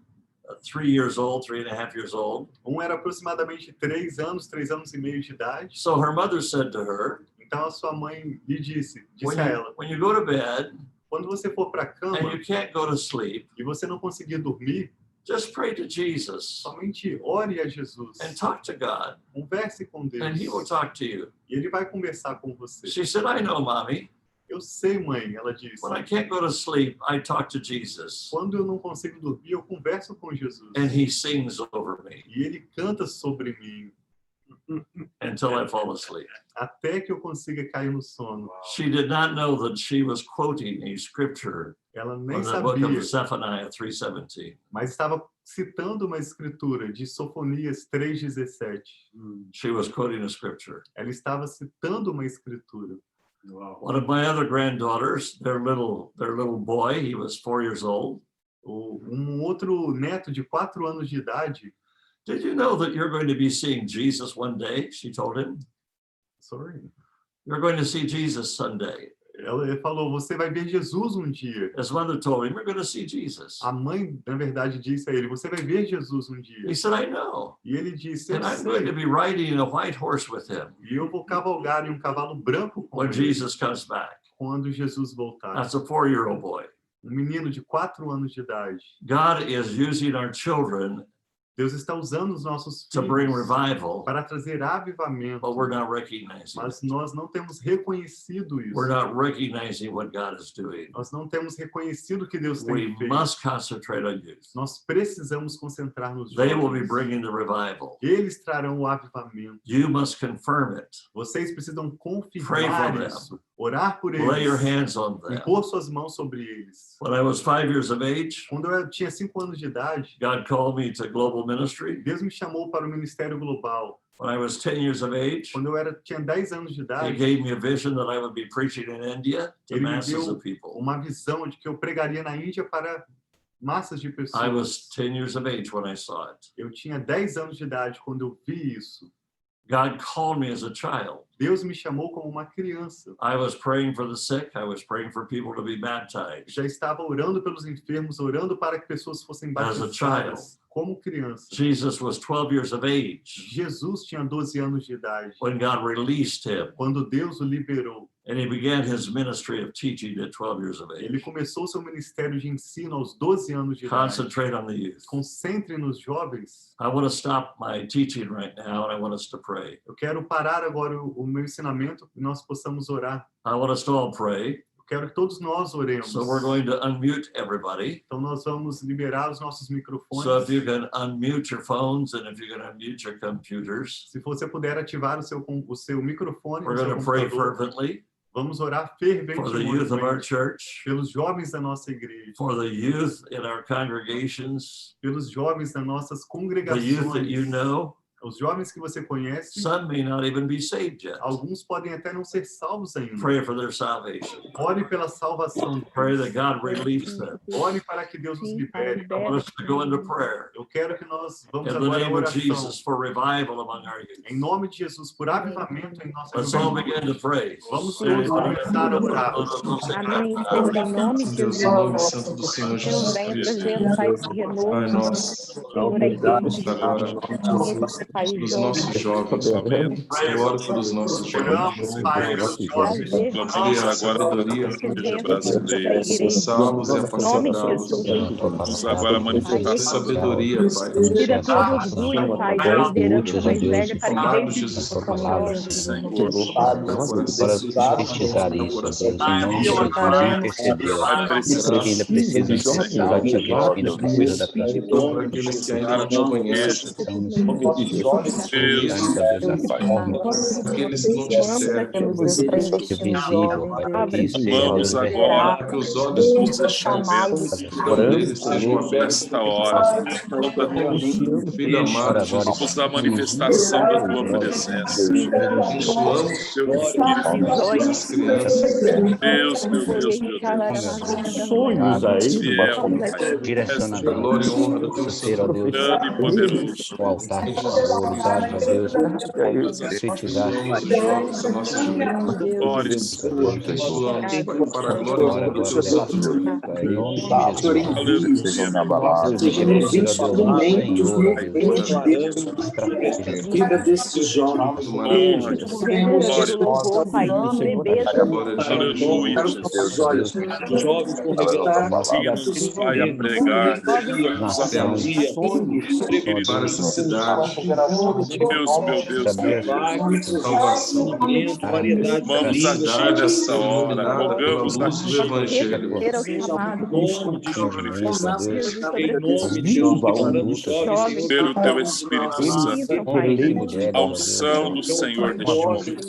3 years old, 3.5 years old. Era aproximadamente 3 anos e meio de idade. So her mother said to her, Então a sua mãe lhe disse a ela, when you go to bed quando você for para a and cama you can't go to sleep, e você não conseguir dormir, just pray to Jesus somente ore a Jesus, and talk to God, converse com Deus and he will talk to you. e Ele vai conversar com você. She said, I know, Mommy. Eu sei, mãe, ela disse. When I can't go to sleep, I talk to Jesus, Quando eu não consigo dormir, eu converso com Jesus. and he sings over me E Ele canta sobre mim until I fall asleep. até que eu consiga cair no sono. She did not know that she was quoting a scripture Ela from nem the book sabia, of Zephaniah 3:17. mas estava citando uma escritura de Sofonias 3:17. She was quoting a scripture. Ela estava citando uma escritura. One of my other granddaughters, their little boy, he was 4 years old. Outro neto de 4 anos de idade, Did you know that you're going to be seeing Jesus one day? She told him. sorry, You're going to see Jesus someday. ela falou, você vai ver Jesus um dia. His mother told him, you're going to see Jesus. A mãe, na verdade, disse a ele, você vai ver Jesus um dia. He said, I know. E ele disse, eu And I'm going to sei. be riding a white horse with him E eu vou cavalgar em um cavalo branco com when ele Jesus comes back. quando Jesus voltar. That's a 4-year-old boy. Menino de 4 anos de idade. God is using our children Deus está usando os nossos to bring filhos revival, para trazer avivamento, but we're not recognizing mas it. nós não temos reconhecido isso. We're not recognizing what God is doing. Nós não temos reconhecido o que Deus tem We feito. must concentrate on youth. Nós precisamos concentrar nos They will be jovens. bringing the revival. Eles trarão o avivamento. You must confirm it. Vocês precisam Pray confirmar for them. isso, orar por Lay your eles, hands on them. impor suas mãos sobre eles. When I was 5 years of age, Quando eu tinha 5 anos de idade, God called me to global ministry. Deus me chamou para o Ministério Global. When I was 10 years of age, Quando eu tinha 10 anos de He idade, gave me a vision that I would be preaching in India to Ele me masses deu of people. uma visão de que eu pregaria na Índia para massas de I pessoas. was 10 years of age when I saw it. Eu tinha 10 anos de idade quando eu vi isso. God called me as a child. Deus me chamou como uma criança. I was praying for the sick. I was praying for people to be baptized. Já estava orando pelos enfermos, orando para que pessoas fossem As a batizadas como criança. Jesus was 12 years of age Jesus tinha 12 anos de idade when God released him, quando Deus o liberou. and he began his ministry of teaching at 12 years of Ele age. começou seu ministério de ensino aos 12 anos de idade. Concentrate on the youth. Concentre nos jovens. I want to stop my teaching right now, and I want us to pray. Eu quero parar agora o meu ensinamento e nós possamos orar. I want us to all pray. Eu quero que todos nós oremos. So we're going to unmute everybody. Então nós vamos liberar os nossos microfones. So if you can unmute your phones and if you can unmute your computers, Se você puder ativar o seu microfone, we're o seu going to pray computador, fervently vamos orar for the youth of our ferventemente church, pelos jovens da nossa igreja, for the youth in our congregations, pelos jovens das nossas the youth that you congregações, know. os jovens que você conhece. Some may not even be saved yet. Alguns podem até não ser salvos ainda. Pray for their salvation. Ore pela salvação Pray deles. that God release them. Ore para que Deus os libere. I want us to go into prayer Eu quero que nós vamos in the agora à name of oração. Jesus for revival among our youth. Em nome de Jesus, por avivamento em nossa Let's all juventude. begin to pray. Vamos todos começar a orar. Amém, Senhor, em nome de Deus, Jesus. em nome santo do Senhor Senhor, Jesus venha Cristo. trazer, Pai, esse renovo. Pai nosso, Senhor, aí dentro agora, pelos nossos jovens, eu oro pelos nossos jovens. Oramos, Pai, pelos jovens. Pedir a sabedoria, salvos e apacentá-los. Agora manifestar Sabedoria, Pai. Tira todo orgulho, Pai, da liderança mais velha, para que Amado venha Jesus Jesus. Para profetizar isso, Deus, em nome de Jesus, interceder. Isso que ainda precisa ser ativados, ainda precisa da Para aqueles que ainda não te conhecem, Aqueles que não te servem, que visível, vamos agora que os olhos dos enxerguemos, deles sejam abertos nesta hora. Filho amado, Jesus, a manifestação da tua presença. Abençoamos teu Espírito nas crianças. Deus, meu Deus, meu Deus. Sonhos aí, Fiel, Pai. direcionamento, Glória e honra do teu ser, ó Deus, grande e poderoso. o altar, glorificados, ó Deus, profetizar, Nossos jovens, a nossa juventude. Glória, Abençoamos, Pai, para a glória e honra do teu santo nome. em nome de Jesus. Aleluia. Queremos ser, ó Deus, um Senhor, ó Deus, vida desses jovens. Maravilha. glória, louvor, Pai, Glória a Deus. Aleluia. Os nossos olhos, os jovens vão revelar Ensina-nos, Pai, a pregar. Ensina-nos a para essa cidade. Deus, meu Deus, meu Deus. Salvação. Vamos a ti nessa hora. Rogamos a ti. glória, Evangelho. Pelo teu Espírito Santo. A unção do Senhor neste momento.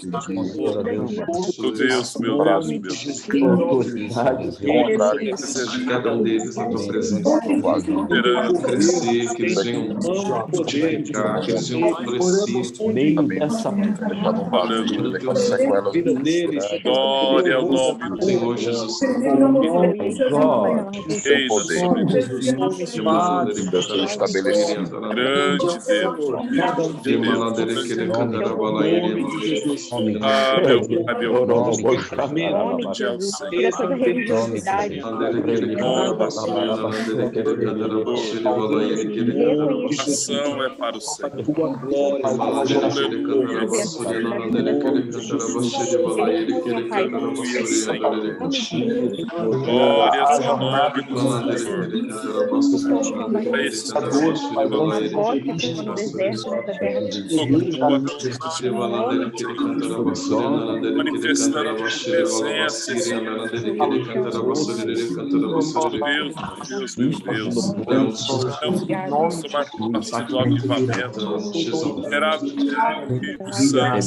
Meu Deus, meu Deus, meu Deus. Desejo cada um deles na tua presença. Esperando crescer, que eles venham multiplicar, que eles venham florescer. Aleluia. Glória ao nome do Senhor Jesus. Eis sobre Jesus. Grande Deus. Ah, meu Pai, meu Deus. Te ao Senhor. Ação é para o Senhor. Aleluia, Senhor. Glórias ao nome do Senhor. A este manifestando a tua presença. Deus, meu Deus. Vamos tomar posse do avivamento. Esperado Espírito Santo.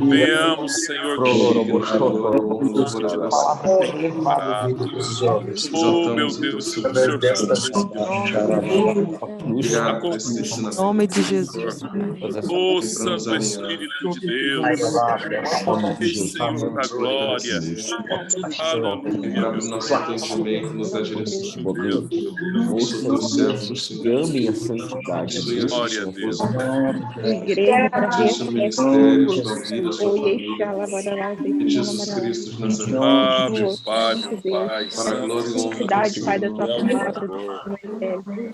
Venhamos, Senhor, oh, meu Deus, o Senhor Em nome de Jesus. oh, Santo Espírito de Deus, Senhor da glória, aleluia, nosso entendimento, nos dá direção, meu Deus, amem a santidade. Glória a Deus. Igreja para ministérios da vida, sua família. Em Jesus Cristo de Nazaré. Ah, meu Pai, para a glória e honra do Pai, da tua palavra,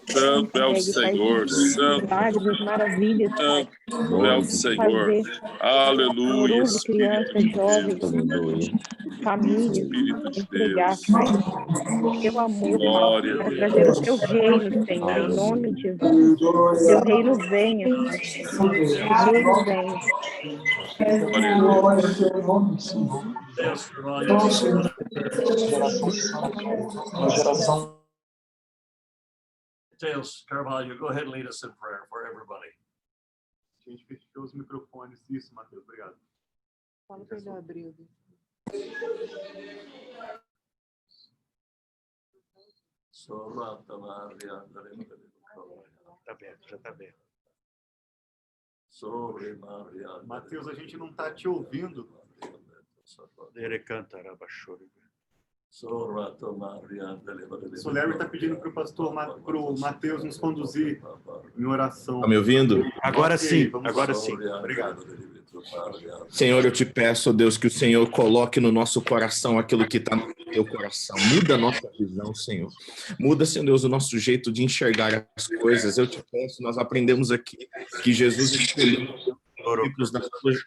Santo é o Senhor, Santo maravilhas, é o Senhor. Aleluia, Espírito de Deus. Família, Espírito de entregar, Deus. Pai, teu amor, Glória para a trazer o teu reino, Senhor, em nome de Jesus. Teu reino venha, Pai. Teu reino venha. Mateus Carvalho, go ahead and lead us in prayer for everybody. Gente, fechou os microfones. Isso, Mateus. Obrigado. Fala para ele abrir. Tá aberto, já tá aberto. Mateus, a gente não está te ouvindo. Ele canta, Arabachori. O Larry está pedindo para o pastor, para o Mateus nos conduzir em oração. Está me ouvindo? Agora sim, agora sim. Obrigado. Senhor, eu te peço, Deus, que o Senhor coloque no nosso coração aquilo que está no teu coração. Muda a nossa visão, Senhor. Muda, Senhor Deus, o nosso jeito de enxergar as coisas. Eu te peço, nós aprendemos aqui que Jesus escolheu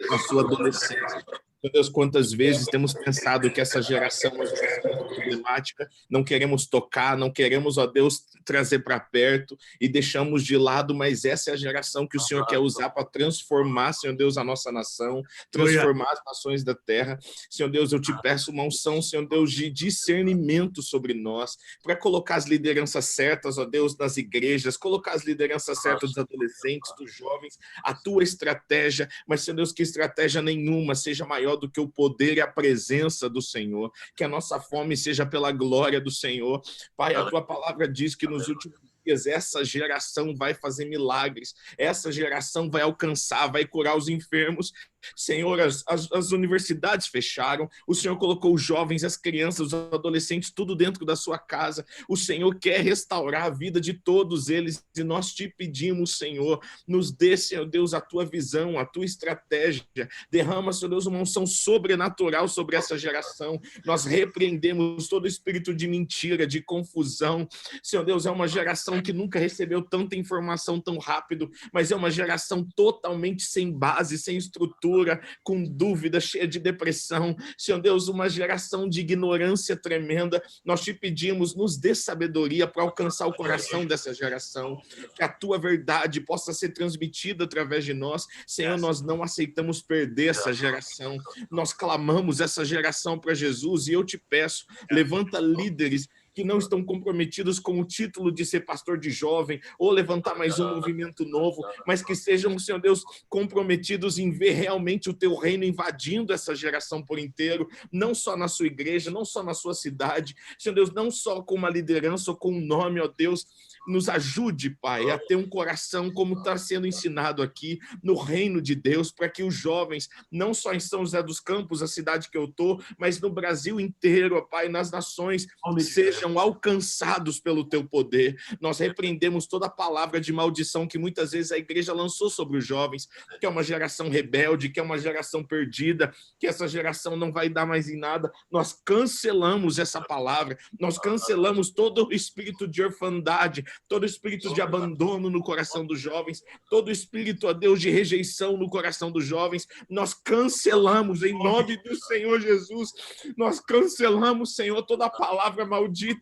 na sua adolescência. Meu Deus, quantas vezes temos pensado que essa geração é uma geração problemática, não queremos tocar, não queremos, ó Deus, trazer para perto e deixamos de lado, mas essa é a geração que o Senhor quer usar para transformar, Senhor Deus, a nossa nação, transformar as nações da terra. Senhor Deus, eu te peço uma unção, Senhor Deus, de discernimento sobre nós, para colocar as lideranças certas, ó Deus, das igrejas, colocar as lideranças certas dos adolescentes, dos jovens, a tua estratégia, mas, Senhor Deus, que estratégia nenhuma seja maior do que o poder e a presença do Senhor, que a nossa fome seja pela glória do Senhor. Pai, a tua palavra diz que nos últimos dias essa geração vai fazer milagres, essa geração vai alcançar, vai curar os enfermos. Senhor, as universidades fecharam, o Senhor colocou os jovens, as crianças, os adolescentes, tudo dentro da sua casa. O Senhor quer restaurar a vida de todos eles e nós te pedimos, Senhor, nos dê, Senhor Deus, a tua visão, a tua estratégia. Derrama, Senhor Deus, uma unção sobrenatural sobre essa geração. Nós repreendemos todo espírito de mentira, de confusão. Senhor Deus, é uma geração que nunca recebeu tanta informação tão rápido, mas é uma geração totalmente sem base, sem estrutura, com dúvida, cheia de depressão. Senhor Deus, uma geração de ignorância tremenda. Nós te pedimos, nos dê sabedoria para alcançar o coração dessa geração, que a tua verdade possa ser transmitida através de nós. Senhor, nós não aceitamos perder essa geração. Nós clamamos essa geração para Jesus e eu te peço, levanta líderes que não estão comprometidos com o título de ser pastor de jovem ou levantar mais um movimento novo, mas que sejam, Senhor Deus, comprometidos em ver realmente o teu reino invadindo essa geração por inteiro, não só na sua igreja, não só na sua cidade, Senhor Deus, não só com uma liderança ou com um nome, ó Deus. Nos ajude, Pai, a ter um coração como está sendo ensinado aqui no reino de Deus, para que os jovens, não só em São José dos Campos, a cidade que eu estou, mas no Brasil inteiro, ó Pai, nas nações, sejam alcançados pelo teu poder. Nós repreendemos toda palavra de maldição que muitas vezes a igreja lançou sobre os jovens, que é uma geração rebelde, que é uma geração perdida, que essa geração não vai dar mais em nada. Nós cancelamos essa palavra, nós cancelamos todo o espírito de orfandade, todo espírito de abandono no coração dos jovens, todo espírito, ó Deus, de rejeição no coração dos jovens, nós cancelamos em nome do Senhor Jesus, nós cancelamos, Senhor, toda palavra maldita,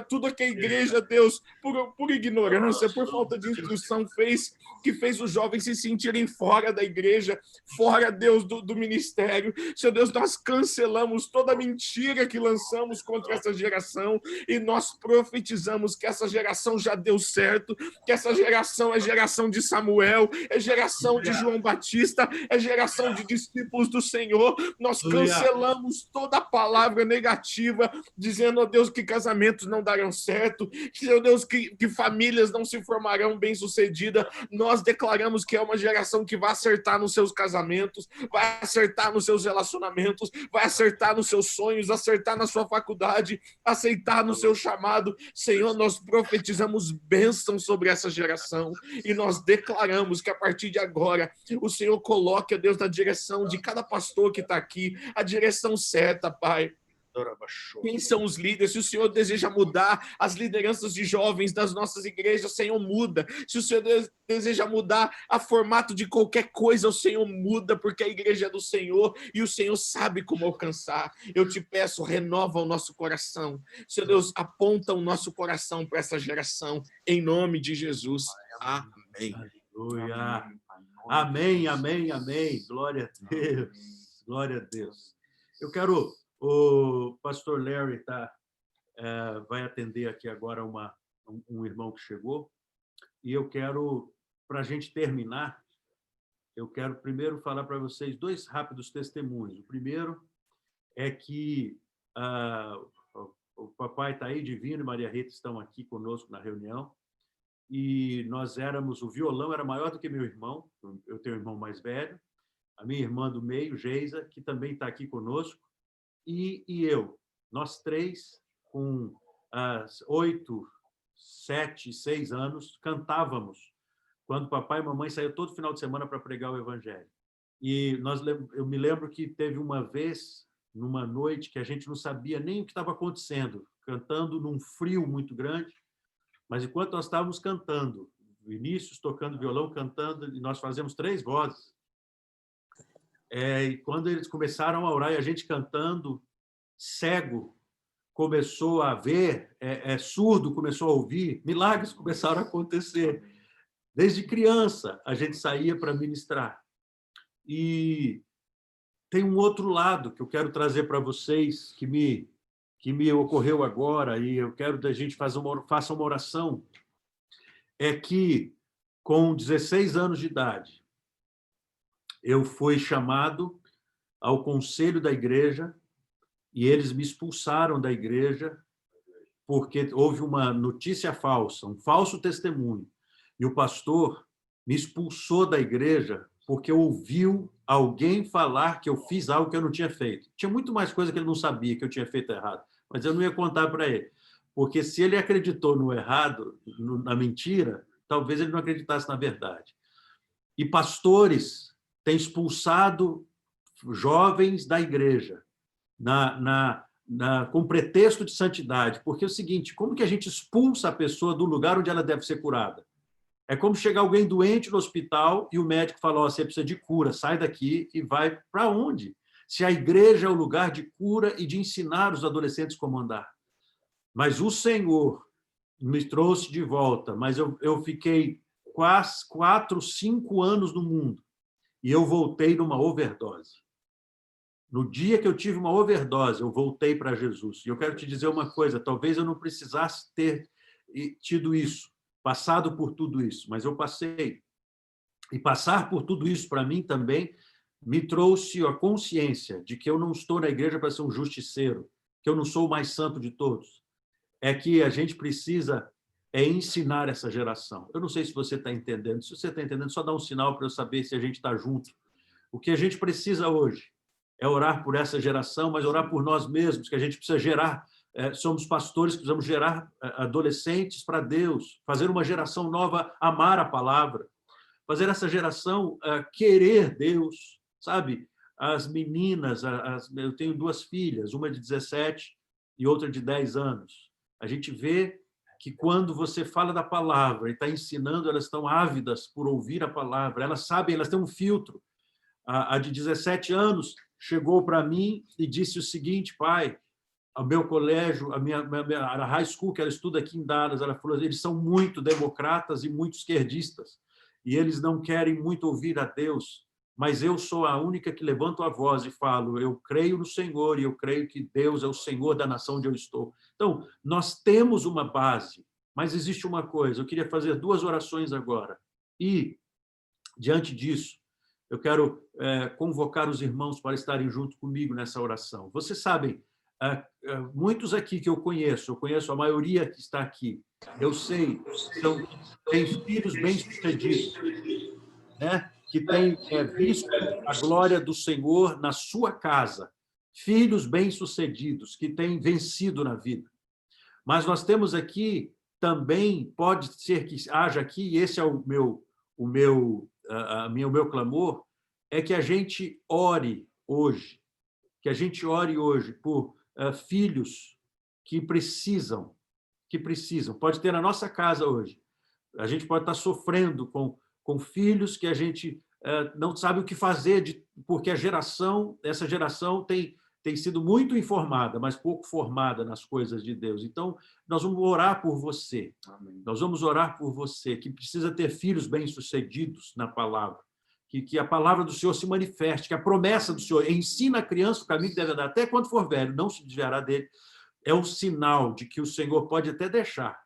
tudo que a igreja, Deus, por ignorância, por falta de instrução que fez os jovens se sentirem fora da igreja, fora, Deus, do ministério. Senhor Deus, nós cancelamos toda mentira que lançamos contra essa geração e nós profetizamos que essa geração já deu certo, que essa geração é geração de Samuel, é geração de João Batista, é geração de discípulos do Senhor. Nós cancelamos toda palavra negativa, dizendo, ó Deus, que casamentos não darão certo, que, ó Deus, que famílias não se formarão bem-sucedidas. Nós declaramos que é uma geração que vai acertar nos seus casamentos, vai acertar nos seus relacionamentos, vai acertar nos seus sonhos, acertar na sua faculdade, aceitar no seu chamado. Senhor, nós profetizamos bênção sobre essa geração e nós declaramos que a partir de agora o Senhor coloque, ó Deus, na direção de cada pastor que está aqui, a direção certa, Pai. Quem são os líderes? Se o Senhor deseja mudar as lideranças de jovens das nossas igrejas, o Senhor muda. Se o Senhor deseja mudar a formato de qualquer coisa, o Senhor muda, porque a igreja é do Senhor e o Senhor sabe como alcançar. Eu te peço, renova o nosso coração. Senhor Deus, aponta o nosso coração para essa geração, em nome de Jesus. Amém. Aleluia. Amém, amém, amém. Glória a Deus. Glória a Deus. Eu quero... O pastor Larry vai atender aqui agora um irmão que chegou, e eu quero, para a gente terminar, eu quero primeiro falar para vocês 2 rápidos testemunhos. O primeiro é que o papai está aí, Divino e Maria Rita estão aqui conosco na reunião, e o violão era maior do que meu irmão, eu tenho um irmão mais velho, a minha irmã do meio, Geisa, que também está aqui conosco, e eu, nós 3, com 8, 7, 6 anos, cantávamos quando papai e mamãe saíam todo final de semana para pregar o evangelho. E eu me lembro que teve uma vez, numa noite, que a gente não sabia nem o que estava acontecendo, cantando num frio muito grande, mas enquanto nós estávamos cantando, Vinícius tocando violão, cantando, e nós fazemos 3 vozes, e quando eles começaram a orar e a gente cantando, cego, começou a ver, surdo começou a ouvir, milagres começaram a acontecer. Desde criança, a gente saía para ministrar. E tem um outro lado que eu quero trazer para vocês, que me ocorreu agora, e eu quero que a gente faça uma oração, é que, com 16 anos de idade, eu fui chamado ao conselho da igreja e eles me expulsaram da igreja porque houve uma notícia falsa, um falso testemunho. E o pastor me expulsou da igreja porque ouviu alguém falar que eu fiz algo que eu não tinha feito. Tinha muito mais coisa que ele não sabia que eu tinha feito errado, mas eu não ia contar para ele. Porque se ele acreditou no errado, na mentira, talvez ele não acreditasse na verdade. E pastores têm expulsado jovens da igreja com pretexto de santidade. Porque é o seguinte, como que a gente expulsa a pessoa do lugar onde ela deve ser curada? É como chegar alguém doente no hospital e o médico fala, você precisa de cura, sai daqui e vai para onde? Se a igreja é o lugar de cura e de ensinar os adolescentes como andar. Mas o Senhor me trouxe de volta, mas eu fiquei quase 4, 5 anos no mundo e eu voltei numa overdose. No dia que eu tive uma overdose, eu voltei para Jesus. E eu quero te dizer uma coisa, talvez eu não precisasse ter tido isso, passado por tudo isso, mas eu passei. E passar por tudo isso, para mim, também me trouxe a consciência de que eu não estou na igreja para ser um justiceiro, que eu não sou o mais santo de todos. É que a gente precisa ensinar essa geração. Eu não sei se você está entendendo. Se você está entendendo, só dá um sinal para eu saber se a gente está junto. O que a gente precisa hoje é orar por essa geração, mas orar por nós mesmos, que a gente precisa gerar. Somos pastores que precisamos gerar adolescentes para Deus, fazer uma geração nova amar a palavra, fazer essa geração querer Deus, sabe? As meninas, eu tenho 2 filhas, uma de 17 e outra de 10 anos. A gente vê que quando você fala da palavra e está ensinando, elas estão ávidas por ouvir a palavra, elas sabem, elas têm um filtro. A de 17 anos chegou para mim e disse o seguinte, pai, o meu colégio, a high school que ela estuda aqui em Dallas, ela falou, eles são muito democratas e muito esquerdistas, e eles não querem muito ouvir a Deus, mas eu sou a única que levanto a voz e falo, eu creio no Senhor e eu creio que Deus é o Senhor da nação onde eu estou. Então, nós temos uma base, mas existe uma coisa, eu queria fazer 2 orações agora, e, diante disso, eu quero convocar os irmãos para estarem junto comigo nessa oração. Vocês sabem, muitos aqui que eu conheço a maioria que está aqui, eu sei, têm filhos bem-sucedidos, né? Que têm visto a glória do Senhor na sua casa, filhos bem-sucedidos, que têm vencido na vida. Mas nós temos aqui também, pode ser que haja aqui, e esse é o meu clamor, é que a gente ore hoje, por filhos que precisam, pode ter na nossa casa hoje. A gente pode estar sofrendo com filhos que a gente não sabe o que fazer, porque essa geração tem sido muito informada, mas pouco formada nas coisas de Deus. Então, nós vamos orar por você. Amém. Nós vamos orar por você, que precisa ter filhos bem-sucedidos na palavra, que a palavra do Senhor se manifeste, que a promessa do Senhor ensina a criança o caminho que deve andar, até quando for velho, não se desviará dele. É um sinal de que o Senhor pode até deixar.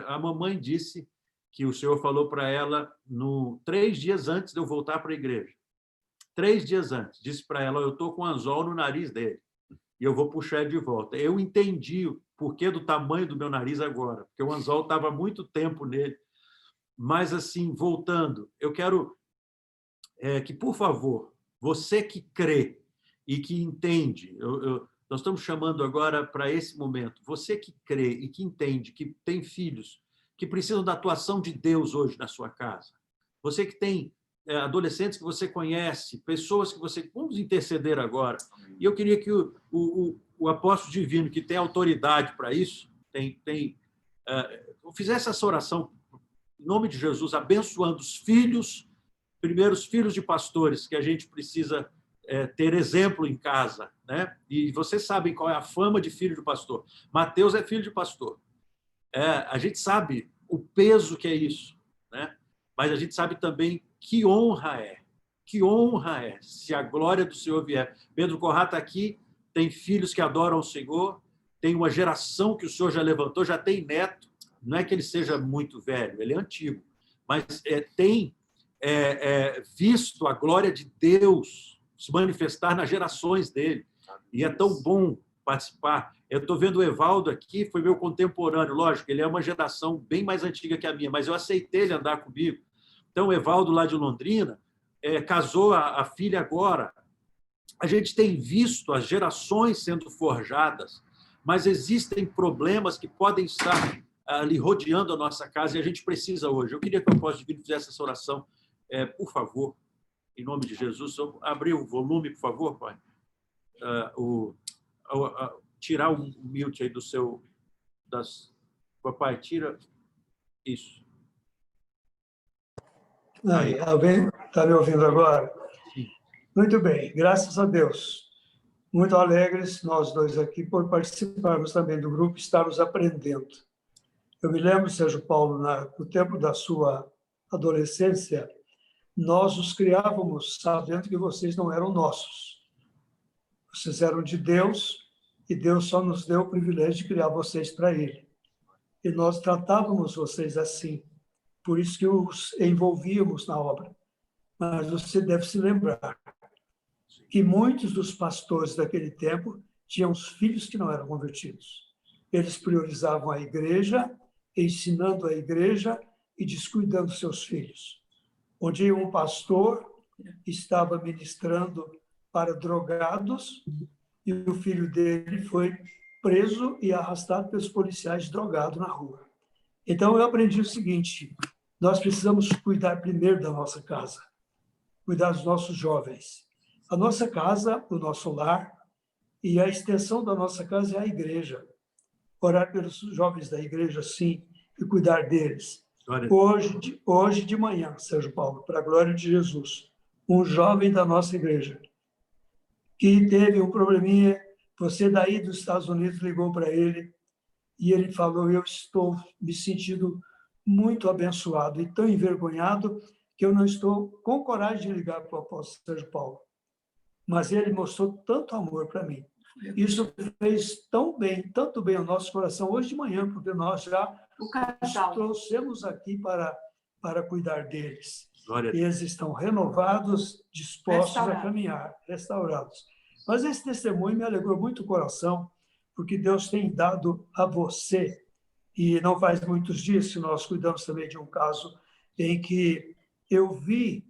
A mamãe disse que o Senhor falou para ela 3 dias antes de eu voltar para a igreja. 3 dias antes, disse para ela, eu estou com anzol no nariz dele e eu vou puxar ele de volta. Eu entendi o porquê do tamanho do meu nariz agora, porque o anzol estava há muito tempo nele. Mas, assim, voltando, eu quero que, por favor, você que crê e que entende, nós estamos chamando agora para esse momento, você que crê e que entende, que tem filhos que precisam da atuação de Deus hoje na sua casa, você que tem adolescentes que você conhece, pessoas que você... Vamos interceder agora. E eu queria que o apóstolo divino, que tem autoridade para isso, fizesse essa oração, em nome de Jesus, abençoando os filhos, primeiro os filhos de pastores, que a gente precisa ter exemplo em casa, né? E vocês sabem qual é a fama de filho de pastor. Mateus é filho de pastor. A gente sabe o peso que é isso, né? Mas a gente sabe também que honra é, se a glória do Senhor vier. Pedro Corrá está aqui, tem filhos que adoram o Senhor, tem uma geração que o Senhor já levantou, já tem neto. Não é que ele seja muito velho, ele é antigo, mas tem visto a glória de Deus se manifestar nas gerações dele. E é tão bom participar. Eu estou vendo o Evaldo aqui, foi meu contemporâneo, lógico, ele é uma geração bem mais antiga que a minha, mas eu aceitei ele andar comigo. Então, o Evaldo, lá de Londrina, casou a filha agora. A gente tem visto as gerações sendo forjadas, mas existem problemas que podem estar ali rodeando a nossa casa e a gente precisa hoje. Eu queria que o apóstolo divino fizesse essa oração, por favor, em nome de Jesus. Abrir o volume, por favor, pai. Tirar o mute aí do seu... Papai, tira isso. Aí, alguém está me ouvindo agora? Sim. Muito bem, graças a Deus. Muito alegres nós dois aqui por participarmos também do grupo, estarmos aprendendo. Eu me lembro, Sérgio Paulo, no tempo da sua adolescência, nós os criávamos sabendo que vocês não eram nossos. Vocês eram de Deus e Deus só nos deu o privilégio de criar vocês para Ele. E nós tratávamos vocês assim. Por isso que os envolvíamos na obra. Mas você deve se lembrar que muitos dos pastores daquele tempo tinham os filhos que não eram convertidos. Eles priorizavam a igreja, ensinando a igreja e descuidando seus filhos. Onde um pastor estava ministrando para drogados e o filho dele foi preso e arrastado pelos policiais drogado na rua. Então, eu aprendi o seguinte: nós precisamos cuidar primeiro da nossa casa, cuidar dos nossos jovens. A nossa casa, o nosso lar, e a extensão da nossa casa é a igreja. Orar pelos jovens da igreja, sim, e cuidar deles. Hoje de manhã, Sérgio Paulo, para a glória de Jesus, um jovem da nossa igreja que teve um probleminha, você daí dos Estados Unidos ligou para ele e ele falou: eu estou me sentindo muito abençoado e tão envergonhado que eu não estou com coragem de ligar para o apóstolo Sérgio Paulo. Mas ele mostrou tanto amor para mim. Isso fez tanto bem ao nosso coração hoje de manhã, porque nós já os trouxemos aqui para cuidar deles. Eles estão renovados, dispostos a caminhar, restaurados. Mas esse testemunho me alegrou muito o coração, porque Deus tem dado a você, e não faz muitos dias que nós cuidamos também de um caso em que eu vi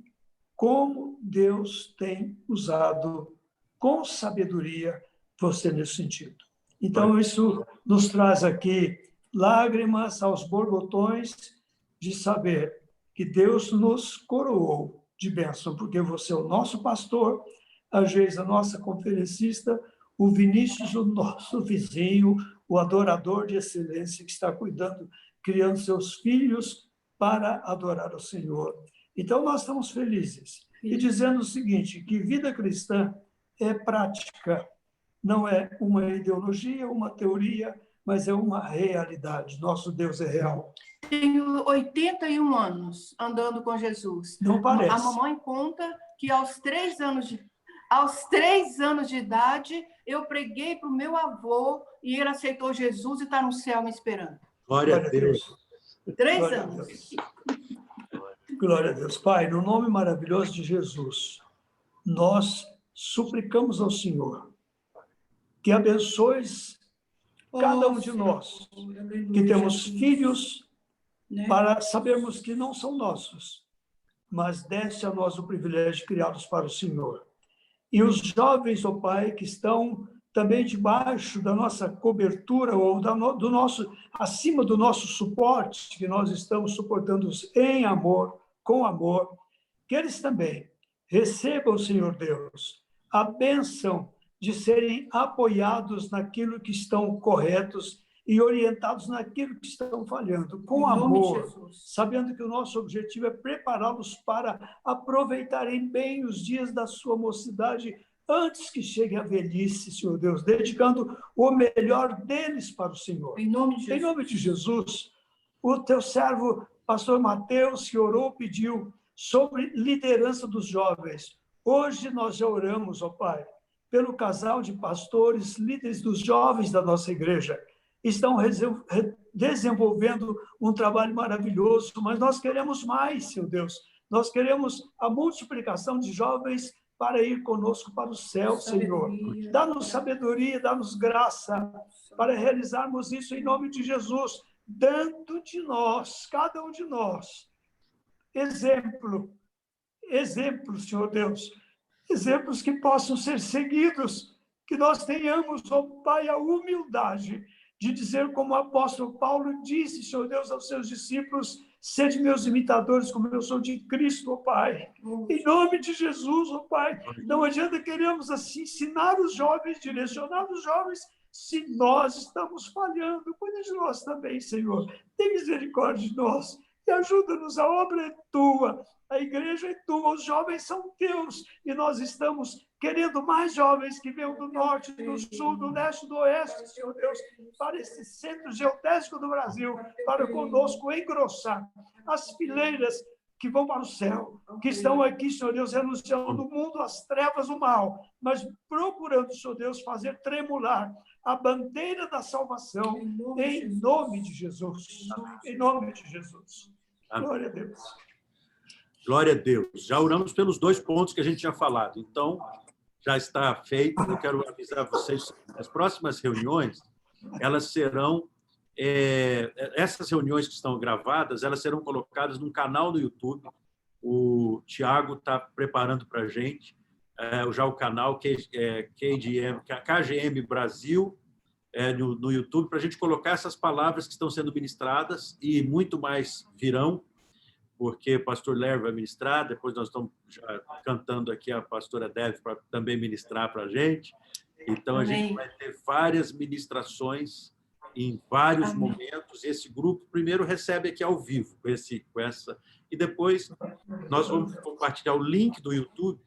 como Deus tem usado com sabedoria você nesse sentido. Então, isso nos traz aqui lágrimas aos borbotões de saber que Deus nos coroou de bênção, porque você é o nosso pastor, a Geisa, a nossa conferencista, o Vinícius, o nosso vizinho, o adorador de excelência que está cuidando, criando seus filhos para adorar o Senhor. Então, nós estamos felizes. E dizendo o seguinte, que vida cristã é prática, não é uma ideologia, uma teoria, mas é uma realidade. Nosso Deus é real. Tenho 81 anos andando com Jesus. Não parece. A mamãe conta que aos 3 anos de idade, eu preguei para o meu avô e ele aceitou Jesus e está no céu me esperando. Glória a Deus. 3 anos. Glória a Deus. Pai, no nome maravilhoso de Jesus, nós suplicamos ao Senhor que abençoes cada um de nós, que temos filhos, para sabermos que não são nossos, mas desse a nós o privilégio de criá-los para o Senhor. E os jovens, ó Pai, que estão também debaixo da nossa cobertura ou do nosso, acima do nosso suporte, que nós estamos suportando em amor, com amor, que eles também recebam, Senhor Deus, a bênção de serem apoiados naquilo que estão corretos e orientados naquilo que estão falhando, com amor, sabendo que o nosso objetivo é prepará-los para aproveitarem bem os dias da sua mocidade antes que chegue a velhice, Senhor Deus, dedicando o melhor deles para o Senhor. Em nome de Jesus. Em nome de Jesus, o teu servo, pastor Mateus, que orou, pediu sobre liderança dos jovens. Hoje nós já oramos, ó Pai, pelo casal de pastores, líderes dos jovens da nossa igreja. Estão desenvolvendo um trabalho maravilhoso, mas nós queremos mais, Senhor Deus. Nós queremos a multiplicação de jovens para ir conosco para o céu, Senhor. Dá-nos sabedoria, dá-nos graça para realizarmos isso em nome de Jesus, dando de nós, cada um de nós, exemplo, Senhor Deus, exemplos que possam ser seguidos, que nós tenhamos, ó Pai, a humildade de dizer como o apóstolo Paulo disse, Senhor Deus, aos seus discípulos: sede meus imitadores, como eu sou de Cristo, ó Pai. Em nome de Jesus, ó Pai, não adianta queremos assim ensinar os jovens, direcionar os jovens, se nós estamos falhando. Cuida de nós também, Senhor. Tem misericórdia de nós e ajuda-nos. A obra é tua, a igreja é tua, os jovens são teus e nós estamos querendo mais jovens que venham do norte, do sul, do leste, do oeste, Senhor Deus, para esse centro geodésico do Brasil, para conosco engrossar as fileiras que vão para o céu, que estão aqui, Senhor Deus, renunciando o mundo, as trevas, o mal, mas procurando, Senhor Deus, fazer tremular a bandeira da salvação, em nome de Jesus. Em nome de Jesus. Glória a Deus. Glória a Deus. Já oramos pelos 2 pontos que a gente tinha falado. Então, já está feito. Eu quero avisar vocês, as próximas reuniões, elas serão, essas reuniões que estão gravadas, elas serão colocadas num canal do YouTube. O Tiago está preparando para a gente já o canal KGM Brasil no YouTube, para a gente colocar essas palavras que estão sendo ministradas, e muito mais virão, porque o pastor Larry vai ministrar, depois nós estamos já cantando aqui a pastora Deve para também ministrar para a gente. Então, a gente vai ter várias ministrações em vários momentos. Esse grupo primeiro recebe aqui ao vivo, com essa, e depois nós vamos compartilhar o link do YouTube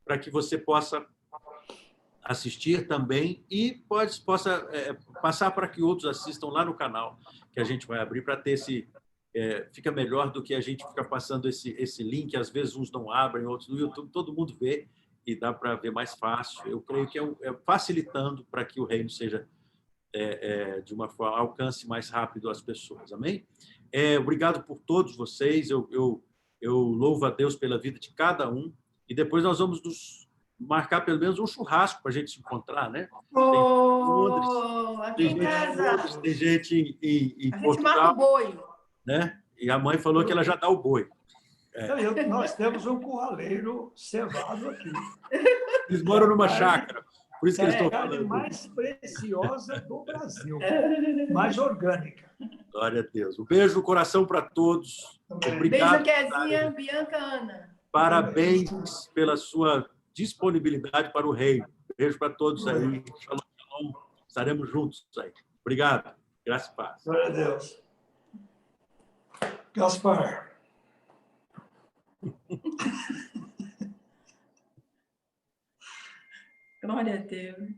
para que você possa assistir também e possa passar para que outros assistam lá no canal que a gente vai abrir, para ter esse... fica melhor do que a gente ficar passando esse link, às vezes uns não abrem, outros no YouTube, todo mundo vê e dá para ver mais fácil. Eu creio que é facilitando para que o reino seja, de uma forma, alcance mais rápido as pessoas. Amém? Obrigado por todos vocês, eu louvo a Deus pela vida de cada um, e depois nós vamos marcar pelo menos um churrasco para a gente se encontrar, né? Aqui em casa. Tem gente em a Portugal. gente marca o boi. Né? E a mãe falou que ela já dá o boi. Nós temos um curraleiro cevado aqui. Eles moram numa chácara, por isso que eles estão a carne falando. mais preciosa do Brasil, mais orgânica. Glória a Deus. Um beijo no coração para todos. Obrigado. Beijo, Kezinha, Bianca, Ana. Parabéns pela sua disponibilidade para o reino. Beijo para todos aí. Shalom, shalom. Estaremos juntos aí. Obrigado. Graça e paz. Glória a Deus. Gaspar. Glória a Deus.